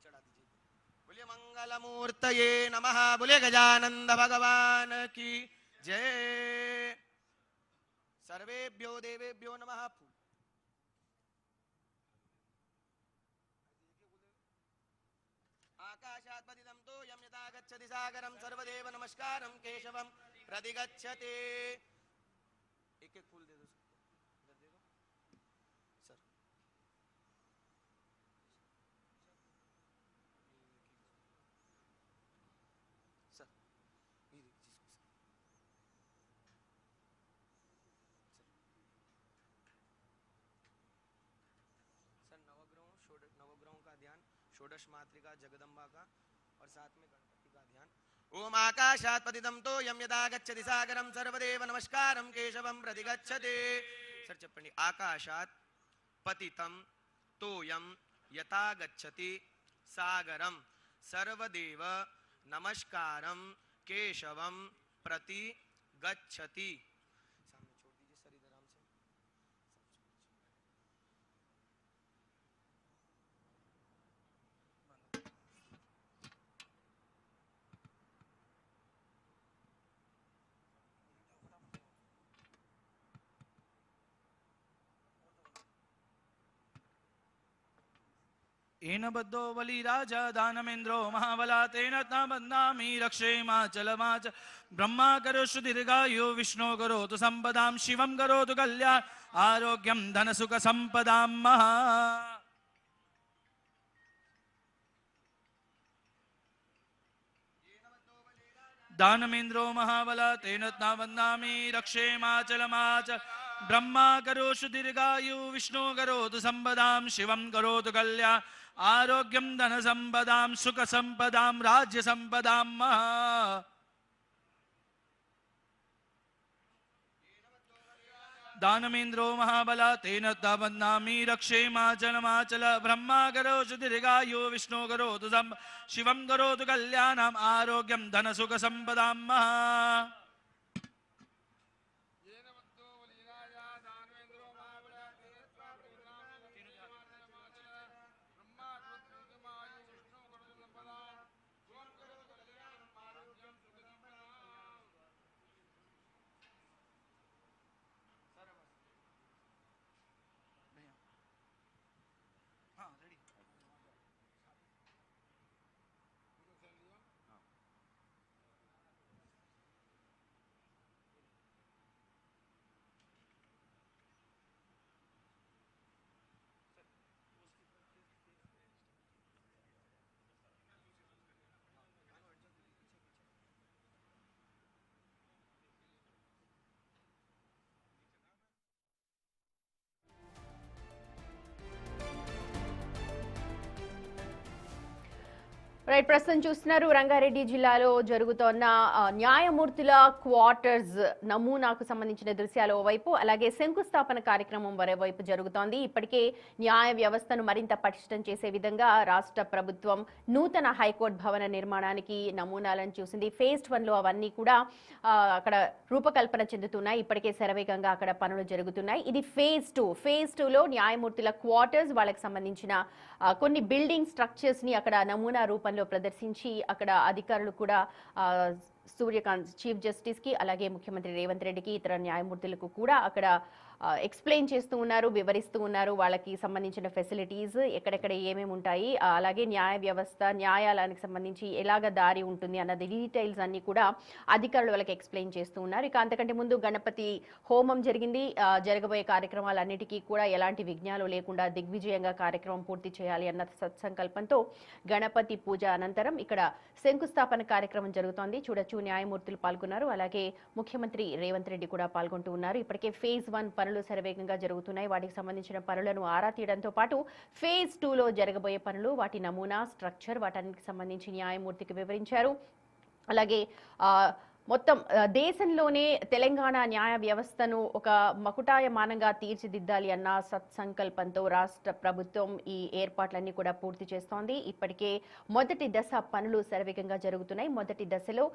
चढ़ा दीजिए। बोलिए मंगलमूर्तये नमः। बोलिए गजानंद भगवान की जय। सर्वेभ्यो देवेभ्यो नमः। आकाशात्पतितं तो यं यथा गच्छति सागरं सर्वदेव नमस्कारं केशवं प्रतिगच्छते। एक एक फूल दे दो इधर दे दो सर सर ये जिसको सर नवग्रहों का ध्यान षोडश मातृका जगदम्बा का और साथ में गणपति का ध्यान। ओम आकाशात् पतितं तोयं यदा गच्छति सागरं सर्वदेव नमस्कारं केशवं प्रतिगच्छति। सर चप्पणी आकाशात् पतितं तोयं यथा गच्छति सागरं सर्वदेव नमस्कारं केशवं प्रति गच्छति। सामने छोड़ दीजिए सर इधर आराम से। येन बद्धो बलिराजा दानमेन्द्रो महाबला तेन बन्धामि रक्षेमाचलमाच ब्रह्मा करोषु दीर्घायु विष्णु करोतु सम्पदां शिवं करोतु कल्याण आरोग्यं धनसुख सम्पदां महा। दानमेन्द्रो महाबला तेन बन्धामि रक्षेमाचलमाच ब्रह्मा करोषु दीर्घायु विष्णु करोतु सम्पदां शिवं करोतु कल्याण आरोग्यं धन संपदां सुख संपदां राज्य संपदां महा। दानमेन्द्रो महाबला तेन बन्धामि रक्षेमाचलमाचल ब्रह्मा करोषु दीर्घायु विष्णु करोतु शिवं करोतु कल्याणम् आरोग्यं धन सुख संपदां महा। రైట్, ప్రస్తుతం చూస్తున్నారు రంగారెడ్డి జిల్లాలో జరుగుతోన్న న్యాయమూర్తుల క్వార్టర్స్ నమూనాకు సంబంధించిన దృశ్యాలు ఓవైపు, అలాగే శంకుస్థాపన కార్యక్రమం మరోవైపు జరుగుతోంది. ఇప్పటికే న్యాయ వ్యవస్థను మరింత పటిష్టం చేసే విధంగా రాష్ట్ర ప్రభుత్వం నూతన హైకోర్టు భవన నిర్మాణానికి నమూనాలను చూసింది. ఫేజ్ 1లో అవన్నీ కూడా అక్కడ రూపకల్పన చెందుతున్నాయి. ఇప్పటికే శరవేగంగా అక్కడ పనులు జరుగుతున్నాయి. ఇది ఫేజ్ 2. ఫేజ్ 2లో న్యాయమూర్తుల క్వార్టర్స్, వాళ్ళకి సంబంధించిన కొన్ని బిల్డింగ్ స్ట్రక్చర్స్ ని అక్కడ నమూనా రూపంలో ప్రదర్శించి అక్కడ అధికారులు కూడా సూర్యకాంత్ చీఫ్ జస్టిస్ కి, అలాగే ముఖ్యమంత్రి రేవంత్ రెడ్డికి, ఇతర న్యాయమూర్తులకు కూడా అక్కడ ఎక్స్ప్లెయిన్ చేస్తూ ఉన్నారు, వివరిస్తూ ఉన్నారు వాళ్ళకి సంబంధించిన ఫెసిలిటీస్ ఎక్కడెక్కడ ఏమేమి ఉంటాయి, అలాగే న్యాయ వ్యవస్థ, న్యాయాలయానికి సంబంధించి ఎలాగ దారి ఉంటుంది అన్నది డీటెయిల్స్ అన్ని కూడా అధికారులు వాళ్ళకి ఎక్స్ప్లెయిన్ చేస్తూ ఉన్నారు. ఇక అంతకంటే ముందు గణపతి హోమం జరిగింది. జరగబోయే కార్యక్రమాలన్నిటికీ కూడా ఎలాంటి విఘ్నాలు లేకుండా దిగ్విజయంగా కార్యక్రమం పూర్తి చేయాలి అన్న సత్సంకల్పంతో గణపతి పూజ అనంతరం ఇక్కడ శంకుస్థాపన కార్యక్రమం జరుగుతోంది. చూడొచ్చు, న్యాయమూర్తులు పాల్గొన్నారు, అలాగే ముఖ్యమంత్రి రేవంత్ రెడ్డి కూడా పాల్గొంటూ ఉన్నారు. ఇప్పటికే ఫేజ్ 1 పనులు శరవేగంగా జరుగుతున్నాయి. వాటికి సంబంధించిన పనులను ఆరా తీయడంతో పాటు ఫేజ్ 2లో జరగబోయే పనులు, వాటి నమూనా, స్ట్రక్చర్, వాటన్నిటికి సంబంధించి న్యాయమూర్తికి వివరించారు. అలాగే మొత్తం దేశంలోనే తెలంగాణ న్యాయ వ్యవస్థను ఒక మకుటాయమానంగా తీర్చిదిద్దాలి అన్న సత్సంకల్పంతో రాష్ట్ర ప్రభుత్వం ఈ ఏర్పాట్లన్నీ కూడా పూర్తి చేస్తోంది. ఇప్పటికే మొదటి దశ పనులు శరవేగంగా జరుగుతున్నాయి. మొదటి దశలో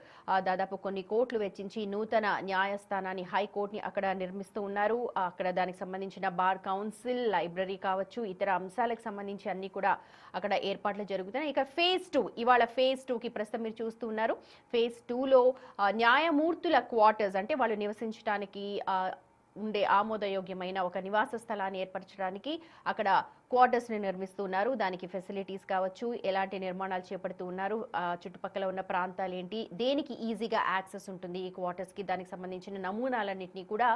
దాదాపు కొన్ని కోట్లు వెచ్చించి నూతన న్యాయస్థానాన్ని, హైకోర్టుని అక్కడ నిర్మిస్తూ ఉన్నారు. అక్కడ దానికి సంబంధించిన బార్ కౌన్సిల్, లైబ్రరీ కావచ్చు, ఇతర అంశాలకు సంబంధించి అన్ని కూడా అక్కడ ఏర్పాట్లు జరుగుతున్నాయి. ఇక ఫేజ్ 2, ఇవాళ ఫేజ్ 2కి ప్రస్తుతం మీరు చూస్తూ ఉన్నారు. ఫేజ్ 2లో న్యాయమూర్తుల క్వార్టర్స్, అంటే వాళ్ళు నివసించడానికి ఉండే ఆమోదయోగ్యమైన ఒక నివాస స్థలాన్ని ఏర్పరచడానికి అక్కడ క్వార్టర్స్ని నిర్మిస్తున్నారు. దానికి ఫెసిలిటీస్ కావచ్చు, ఎలాంటి నిర్మాణాలు చేపడుతూ ఉన్నారు, చుట్టుపక్కల ఉన్న ప్రాంతాలు ఏంటి, దేనికి ఈజీగా యాక్సెస్ ఉంటుంది ఈ క్వార్టర్స్కి, దానికి సంబంధించిన నమూనాలన్నింటినీ కూడా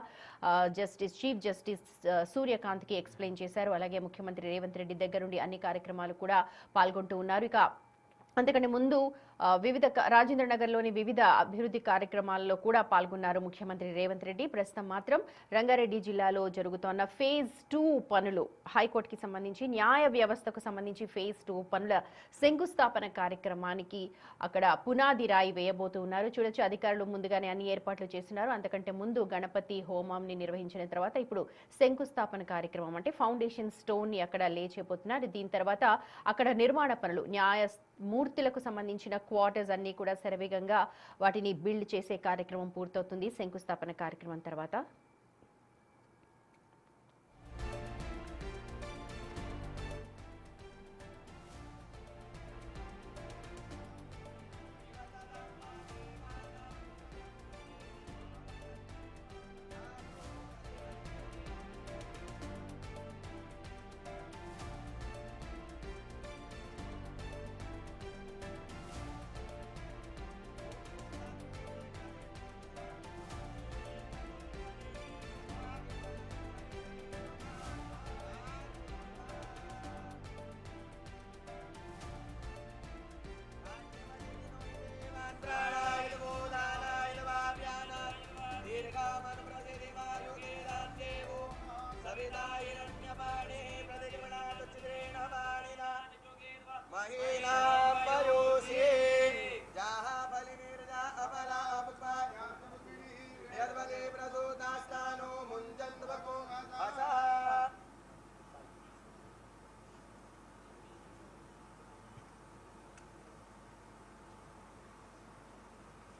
చీఫ్ జస్టిస్ సూర్యకాంత్కి ఎక్స్ప్లెయిన్ చేశారు. అలాగే ముఖ్యమంత్రి రేవంత్ రెడ్డి దగ్గరుండి అన్ని కార్యక్రమాలు కూడా పాల్గొంటూ ఉన్నారు. ఇక అంతకంటే ముందు వివిధ రాజేంద్ర నగర్లోని వివిధ అభివృద్ధి కార్యక్రమాల్లో కూడా పాల్గొన్నారు ముఖ్యమంత్రి రేవంత్ రెడ్డి. ప్రస్తుతం మాత్రం రంగారెడ్డి జిల్లాలో జరుగుతోన్న ఫేజ్ 2 పనులు, హైకోర్టుకి సంబంధించి న్యాయ వ్యవస్థకు సంబంధించి ఫేజ్ 2 పనుల శంకుస్థాపన కార్యక్రమానికి అక్కడ పునాది రాయి వేయబోతున్నారు. చూడొచ్చు, అధికారులు ముందుగానే అన్ని ఏర్పాట్లు చేస్తున్నారు. అంతకంటే ముందు గణపతి హోమంని నిర్వహించిన తర్వాత ఇప్పుడు శంకుస్థాపన కార్యక్రమం అంటే ఫౌండేషన్ స్టోన్ ని అక్కడ లే చేయబోతున్నారు. దీని తర్వాత అక్కడ నిర్మాణ పనులు, న్యాయమూర్తులకు సంబంధించిన క్వార్టర్స్ అన్ని కూడా శరవేగంగా వాటిని బిల్డ్ చేసే కార్యక్రమం పూర్తవుతుంది శంకుస్థాపన కార్యక్రమం తర్వాత.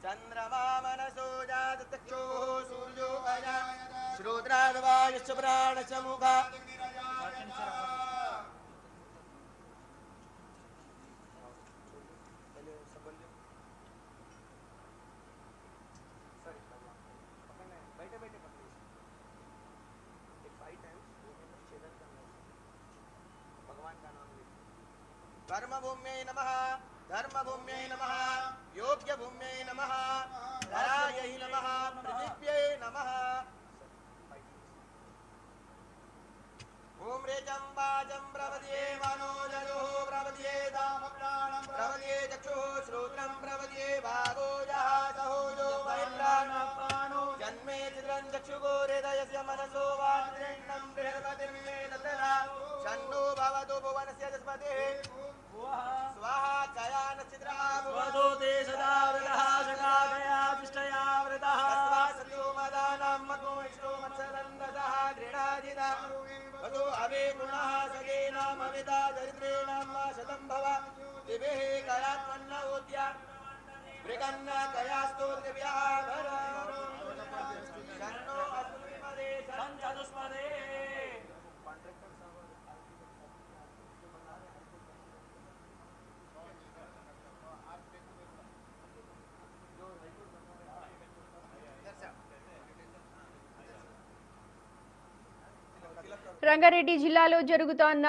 चंद्रमा मनसो जातचक्षु सूर्यो अजा श्रोत्राद्वायुश्च प्राणश्च मुखा कर्मभूम्यै नमः, धर्मभूम्यै नमः, योग्यभूम्यै नमः, धरायै नमः, पृथिव्यै नमः। ओम रेचम वाचं प्रवद्ये मनोजयो प्रवद्ये दामप्राणं प्रवद्ये चक्षुः श्रोत्रं प्रवद्ये भागो यः सहोजो बहिर्प्राणो जन्मे चित्रं चक्षुगोरेदयस्य मनसो वात्रेण्णं बृहस्पतिर्मे ददरा षण्णो भवतु भुवनस्य जस्पतिः स्वाहा कया नक्षत्रा भवतु ते सदा वृतः शकाकया तिष्ठया वृतः तस्मात् मदानां मको विष्णु मत्सरन्दसः दृढाजिता वधो अवे गुणः सगेनामविता दरिद्रेणां वा शतं भव दिभिः कयात्मन्न ओद्या मृगन्न कयास्तो दिव्याः भर शन्नो अस्मदे सञ्चतुष्पदे రంగారెడ్డి జిల్లాలో జరుగుతోన్న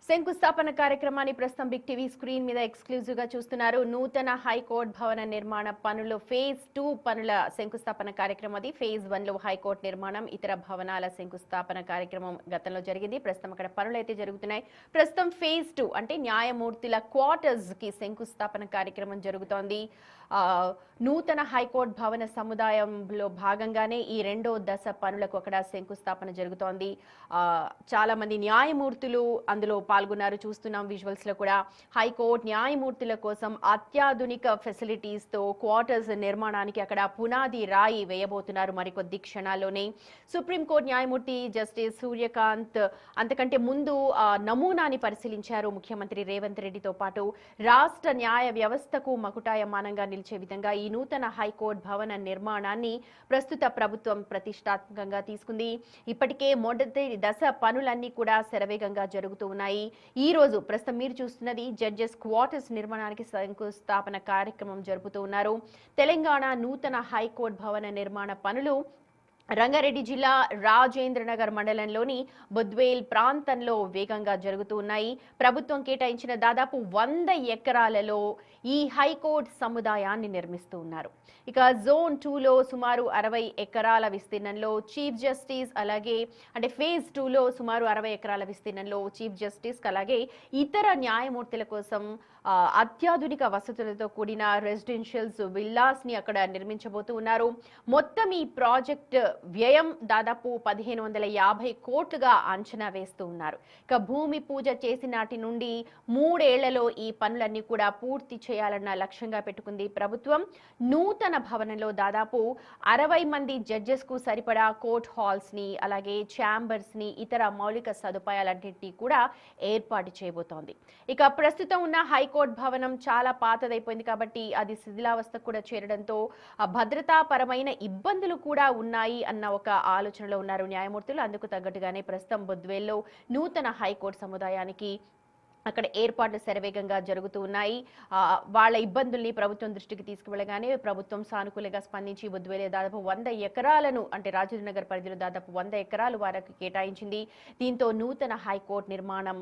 శంకుస్థాపన కార్యక్రమాన్ని ప్రస్తుతం బిగ్ టీవీ స్క్రీన్ మీద ఎక్స్క్లూజివ్ గా చూస్తున్నారు. నూతన హైకోర్టు భవన నిర్మాణ పనులు ఫేజ్ 2 పనుల శంకుస్థాపన కార్యక్రమం. అది ఫేజ్ 1 లో హైకోర్టు నిర్మాణం, ఇతర భవనాల శంకుస్థాపన కార్యక్రమం గతంలో జరిగింది. ప్రస్తుతం అక్కడ పనులు అయితే జరుగుతున్నాయి. ప్రస్తుతం ఫేజ్ 2 అంటే న్యాయమూర్తుల క్వార్టర్స్ కి శంకుస్థాపన కార్యక్రమం జరుగుతోంది. నూతన హైకోర్టు భవన సముదాయంలో భాగంగానే ఈ 2వ దశ పనులకు అక్కడ శంకుస్థాపన జరుగుతోంది. చాలా మంది న్యాయమూర్తులు అందులో పాల్గొన్నారు. చూస్తున్నాం విజువల్స్ లో కూడా. హైకోర్టు న్యాయమూర్తుల కోసం అత్యాధునిక ఫెసిలిటీస్ తో క్వార్టర్స్ నిర్మాణానికి అక్కడ పునాది రాయి వేయబోతున్నారు మరికొద్ది క్షణాల్లోనే. సుప్రీంకోర్టు న్యాయమూర్తి జస్టిస్ సూర్యకాంత్ అంతకంటే ముందు నమూనాని పరిశీలించారు ముఖ్యమంత్రి రేవంత్ రెడ్డితో పాటు. రాష్ట్ర న్యాయ వ్యవస్థకు మకుటాయమానంగా నిలిచే విధంగా ఈ నూతన హైకోర్టు భవన నిర్మాణాన్ని ప్రస్తుత ప్రభుత్వం ప్రతిష్టాత్మకంగా తీసుకుంది. ఇప్పటికే మొదటి దశ పనులన్నీ కూడా శరవేగంగా జరుగుతూ ఉన్నాయి. ఈ రోజు ప్రస్తుతం మీరు చూస్తున్నది జడ్జెస్ క్వార్టర్స్ నిర్మాణానికి శంకుస్థాపన కార్యక్రమం జరుపుతూ ఉన్నారు. తెలంగాణ నూతన హైకోర్టు భవన నిర్మాణ పనులు రంగారెడ్డి జిల్లా రాజేంద్రనగర్ మండలంలోని బొద్వేల్ ప్రాంతంలో వేగంగా జరుగుతూ ఉన్నాయి. ప్రభుత్వం కేటాయించిన దాదాపు 100 ఎకరాలలో ఈ హైకోర్టు సముదాయాన్ని నిర్మిస్తూ ఉన్నారు. ఇక జోన్ 2లో సుమారు 60 ఎకరాల విస్తీర్ణంలో చీఫ్ జస్టిస్, అలాగే అంటే ఫేజ్ 2లో సుమారు 60 ఎకరాల విస్తీర్ణంలో చీఫ్ జస్టిస్ అలాగే ఇతర న్యాయమూర్తుల కోసం అత్యాధునిక వసతులతో కూడిన రెసిడెన్షియల్స్ విల్లాస్ ని అక్కడ నిర్మించబోతూ ఉన్నారు. మొత్తం ఈ ప్రాజెక్ట్ వ్యయం దాదాపు 1550 కోట్లుగా అంచనా వేస్తూ ఉన్నారు. ఇక భూమి పూజ చేసిన నాటి నుండి 3 ఏళ్లలో ఈ పనులన్నీ కూడా పూర్తి చేయాలన్న లక్ష్యంగా పెట్టుకుంది ప్రభుత్వం. నూతన భవనంలో దాదాపు 60 మంది జడ్జెస్ కు సరిపడా కోర్ట్ హాల్స్ ని, అలాగే ఛాంబర్స్ ని, ఇతర మౌలిక సదుపాయాలన్నింటినీ కూడా ఏర్పాటు చేయబోతోంది. ఇక ప్రస్తుతం ఉన్న హైకోర్టు భవనం చాలా పాతదైపోయింది కాబట్టి అది శిథిలావస్థకు కూడా చేరడంతో భద్రతాపరమైన ఇబ్బందులు కూడా ఉన్నాయి అన్న ఒక ఆలోచనలో ఉన్నారు న్యాయమూర్తులు. అందుకు తగ్గట్టుగానే ప్రస్తుతం బొద్వేల్లో నూతన హైకోర్టు సముదాయానికి అక్కడ ఏర్పాట్లు శరవేగంగా జరుగుతూ ఉన్నాయి. వాళ్ళ ఇబ్బందుల్ని ప్రభుత్వం దృష్టికి తీసుకువెళ్ళగానే ప్రభుత్వం సానుకూలంగా స్పందించి బొద్వేలే దాదాపు 100 ఎకరాలను అంటే రాజేంద్రనగర్ పరిధిలో దాదాపు 100 ఎకరాలు వారికి కేటాయించింది. దీంతో నూతన హైకోర్టు నిర్మాణం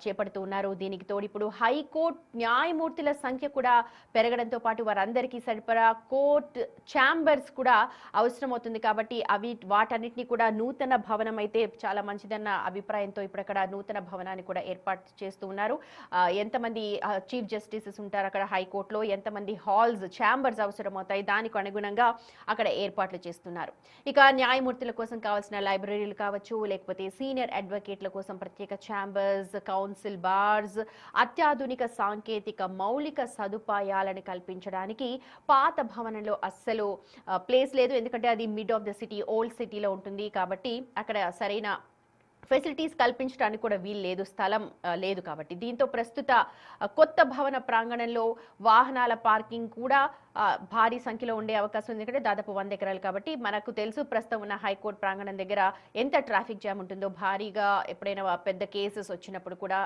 చేపడుతూ ఉన్నారు. దీనికి తోడు ఇప్పుడు హైకోర్టు న్యాయమూర్తుల సంఖ్య కూడా పెరగడంతో పాటు వారందరికీ సరిపడా కోర్టు ఛాంబర్స్ కూడా అవసరమవుతుంది కాబట్టి వాటన్నిటిని కూడా నూతన భవనం అయితే చాలా మంచిదన్న అభిప్రాయంతో ఇప్పుడు అక్కడ నూతన భవనాన్ని కూడా ఏర్పాటు చేస్తూ ఉన్నారు. ఎంతమంది చీఫ్ జస్టిసెస్ ఉంటారు అక్కడ హైకోర్టులో, ఎంతమంది హాల్స్ ఛాంబర్స్ అవసరమవుతాయి, దానికి అనుగుణంగా అక్కడ ఏర్పాట్లు చేస్తున్నారు. ఇక న్యాయమూర్తుల కోసం కావాల్సిన లైబ్రరీలు కావచ్చు, లేకపోతే సీనియర్ అడ్వకేట్ల కోసం ప్రత్యేక ఛాంబర్స్, కౌన్సిల్ బార్స్, అత్యాధునిక సాంకేతిక మౌలిక సదుపాయాలను కల్పించడానికి పాత భవనంలో అస్సలు ప్లేస్ లేదు. ఎందుకంటే అది mid of the city, old సిటీలో ఉంటుంది కాబట్టి అక్కడ సరైన ఫెసిలిటీస్ కల్పించడానికి కూడా వీలు లేదు, స్థలం లేదు కాబట్టి. దీంతో ప్రస్తుత కొత్త భవన ప్రాంగణంలో వాహనాల పార్కింగ్ కూడా భారీ సంఖ్యలో ఉండే అవకాశం ఉంది. ఎందుకంటే దాదాపు 100 ఎకరాలు కాబట్టి మనకు తెలుసు ప్రస్తుతం ఉన్న హైకోర్టు ప్రాంగణం దగ్గర ఎంత ట్రాఫిక్ జామ్ ఉంటుందో. భారీగా ఎప్పుడైనా పెద్ద కేసెస్ వచ్చినప్పుడు కూడా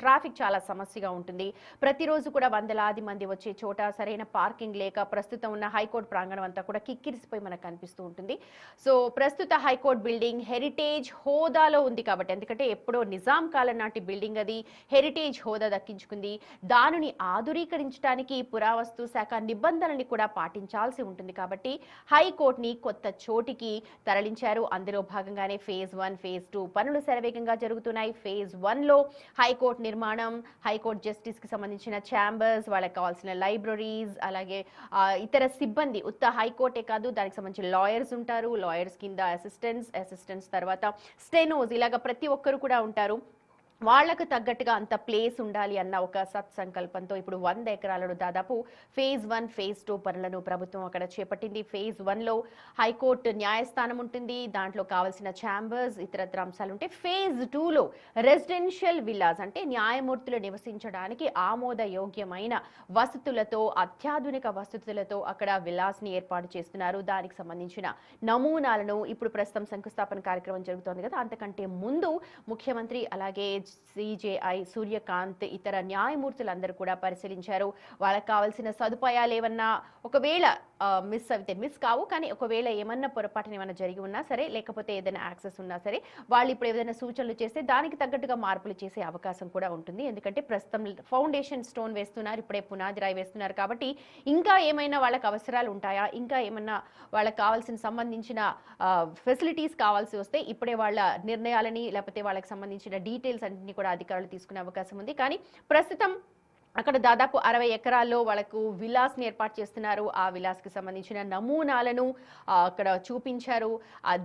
ట్రాఫిక్ చాలా సమస్యగా ఉంటుంది. ప్రతిరోజు కూడా వందలాది మంది వచ్చే చోట సరైన పార్కింగ్ లేక ప్రస్తుతం ఉన్న హైకోర్టు ప్రాంగణం అంతా కూడా కిక్కిరిసిపోయి మనకు కనిపిస్తూ ఉంటుంది. సో ప్రస్తుత హైకోర్టు బిల్డింగ్ హెరిటేజ్ హోదాలో ఉంది కాబట్టి, ఎందుకంటే ఎప్పుడో నిజాం కాలం నాటి బిల్డింగ్ అది హెరిటేజ్ హోదా దక్కించుకుంది. దానిని ఆధునీకరించడానికి పురావస్తు శాఖ నిబంధనల్ని కూడా పాటించాల్సి ఉంటుంది కాబట్టి హైకోర్టుని కొత్త చోటికి తరలించారు. అందులో భాగంగానే ఫేజ్ 1, ఫేజ్ 2 పనులు శరవేగంగా జరుగుతున్నాయి. ఫేజ్ 1లో హైకోర్టు నిర్మాణం, హైకోర్టు జస్టిస్ కి సంబంధించిన ఛాంబర్స్, వాళ్ళకి కావాల్సిన లైబ్రరీస్, అలాగే ఇతర సిబ్బంది, ఉత్త హైకోర్టే కాదు దానికి సంబంధించిన లాయర్స్ ఉంటారు, లాయర్స్ కింద అసిస్టెంట్స్ తర్వాత స్టెనోస్, ఇలాగ ప్రతి ఒక్కరు కూడా ఉంటారు. వాళ్లకు తగ్గట్టుగా అంత ప్లేస్ ఉండాలి అన్న ఒక సత్సంకల్పంతో ఇప్పుడు 100 ఎకరాలలో దాదాపు ఫేజ్ 1, ఫేజ్ 2 పనులను ప్రభుత్వం అక్కడ చేపట్టింది. ఫేజ్ 1లో హైకోర్టు న్యాయస్థానం ఉంటుంది, దాంట్లో కావాల్సిన ఛాంబర్స్, ఇతరత్ర అంశాలు ఉంటాయి. ఫేజ్ 2లో రెసిడెన్షియల్ విల్లాస్ అంటే న్యాయమూర్తులు నివసించడానికి ఆమోదయోగ్యమైన వసతులతో, అత్యాధునిక వసతులతో అక్కడ విల్లాస్ ని ఏర్పాటు చేస్తున్నారు. దానికి సంబంధించిన నమూనాలను ఇప్పుడు ప్రస్తుతం శంకుస్థాపన కార్యక్రమం జరుగుతోంది కదా, అంతకంటే ముందు ముఖ్యమంత్రి అలాగే సిజేఐ సూర్యకాంత్ ఇతర న్యాయమూర్తులందరూ కూడా పరిశీలించారు. వాళ్ళకి కావాల్సిన సదుపాయాలు ఏమన్నా ఒకవేళ మిస్ కావు, కానీ ఒకవేళ ఏమన్నా పొరపాటున ఏమన్నా జరిగి ఉన్నా సరే, లేకపోతే ఏదైనా యాక్సెస్ ఉన్నా సరే, వాళ్ళు ఇప్పుడు ఏదైనా సూచనలు చేస్తే దానికి తగ్గట్టుగా మార్పులు చేసే అవకాశం కూడా ఉంటుంది. ఎందుకంటే ప్రస్తుతం ఫౌండేషన్ స్టోన్ వేస్తున్నారు, ఇప్పుడే పునాది రాయి వేస్తున్నారు కాబట్టి ఇంకా ఏమైనా వాళ్ళకి అవసరాలు ఉంటాయా, ఇంకా ఏమన్నా వాళ్ళకి కావాల్సిన సంబంధించిన ఫెసిలిటీస్ కావాల్సి వస్తే ఇప్పుడే వాళ్ళ నిర్ణయాలని లేకపోతే వాళ్ళకి సంబంధించిన డీటెయిల్స్ అన్నింటినీ కూడా అధికారులు తీసుకునే అవకాశం ఉంది. కానీ ప్రస్తుతం అక్కడ దాదాపు 60 ఎకరాల్లో వాళ్ళకు విలాస్ ని ఏర్పాటు చేస్తున్నారు. ఆ విలాస్ కి సంబంధించిన నమూనాలను అక్కడ చూపించారు.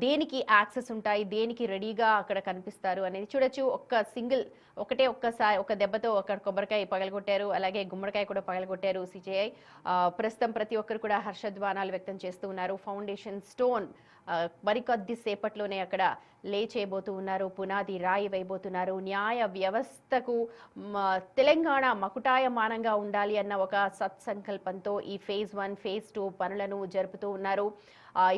దేనికి యాక్సెస్ ఉంటాయి, దేనికి రెడీగా అక్కడ కనిపిస్తారు అనేది చూడొచ్చు. ఒక్కసారి ఒక దెబ్బతో ఒక కొబ్బరికాయ పగలగొట్టారు, అలాగే గుమ్మడికాయ కూడా పగలగొట్టారు సిజేఐ. ప్రస్తుతం ప్రతి ఒక్కరు కూడా హర్షధ్వానాలు వ్యక్తం చేస్తూ ఉన్నారు. ఫౌండేషన్ స్టోన్ మరికొద్ది సేపట్లోనే అక్కడ చేయబోతూ ఉన్నారు, పునాది రాయి వేయబోతున్నారు. న్యాయ వ్యవస్థకు తెలంగాణ మకుటాయమానంగా ఉండాలి అన్న ఒక సత్సంకల్పంతో ఈ ఫేజ్ 1, ఫేజ్ 2 పనులను జరుపుతూ ఉన్నారు.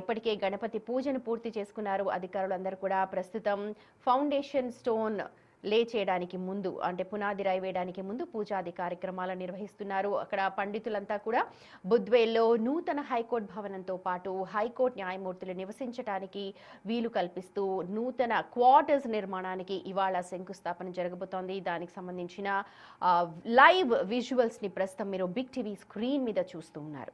ఇప్పటికే గణపతి పూజను పూర్తి చేసుకున్నారు అధికారులందరూ కూడా. ప్రస్తుతం ఫౌండేషన్ స్టోన్ లే చేయడానికి ముందు అంటే పునాది రాయి వేయడానికి ముందు పూజాది కార్యక్రమాలు నిర్వహిస్తున్నారు. అక్కడ పండితులంతా కూడా బుద్వేల్లో నూతన హైకోర్టు భవనంతో పాటు హైకోర్టు న్యాయమూర్తులు నివసించడానికి వీలు కల్పిస్తూ నూతన క్వార్టర్స్ నిర్మాణానికి ఇవాళ శంకుస్థాపన జరగబోతోంది. దానికి సంబంధించిన లైవ్ విజువల్స్ ని ప్రస్తుతం మీరు బిగ్ టీవీ స్క్రీన్ మీద చూస్తూ ఉన్నారు.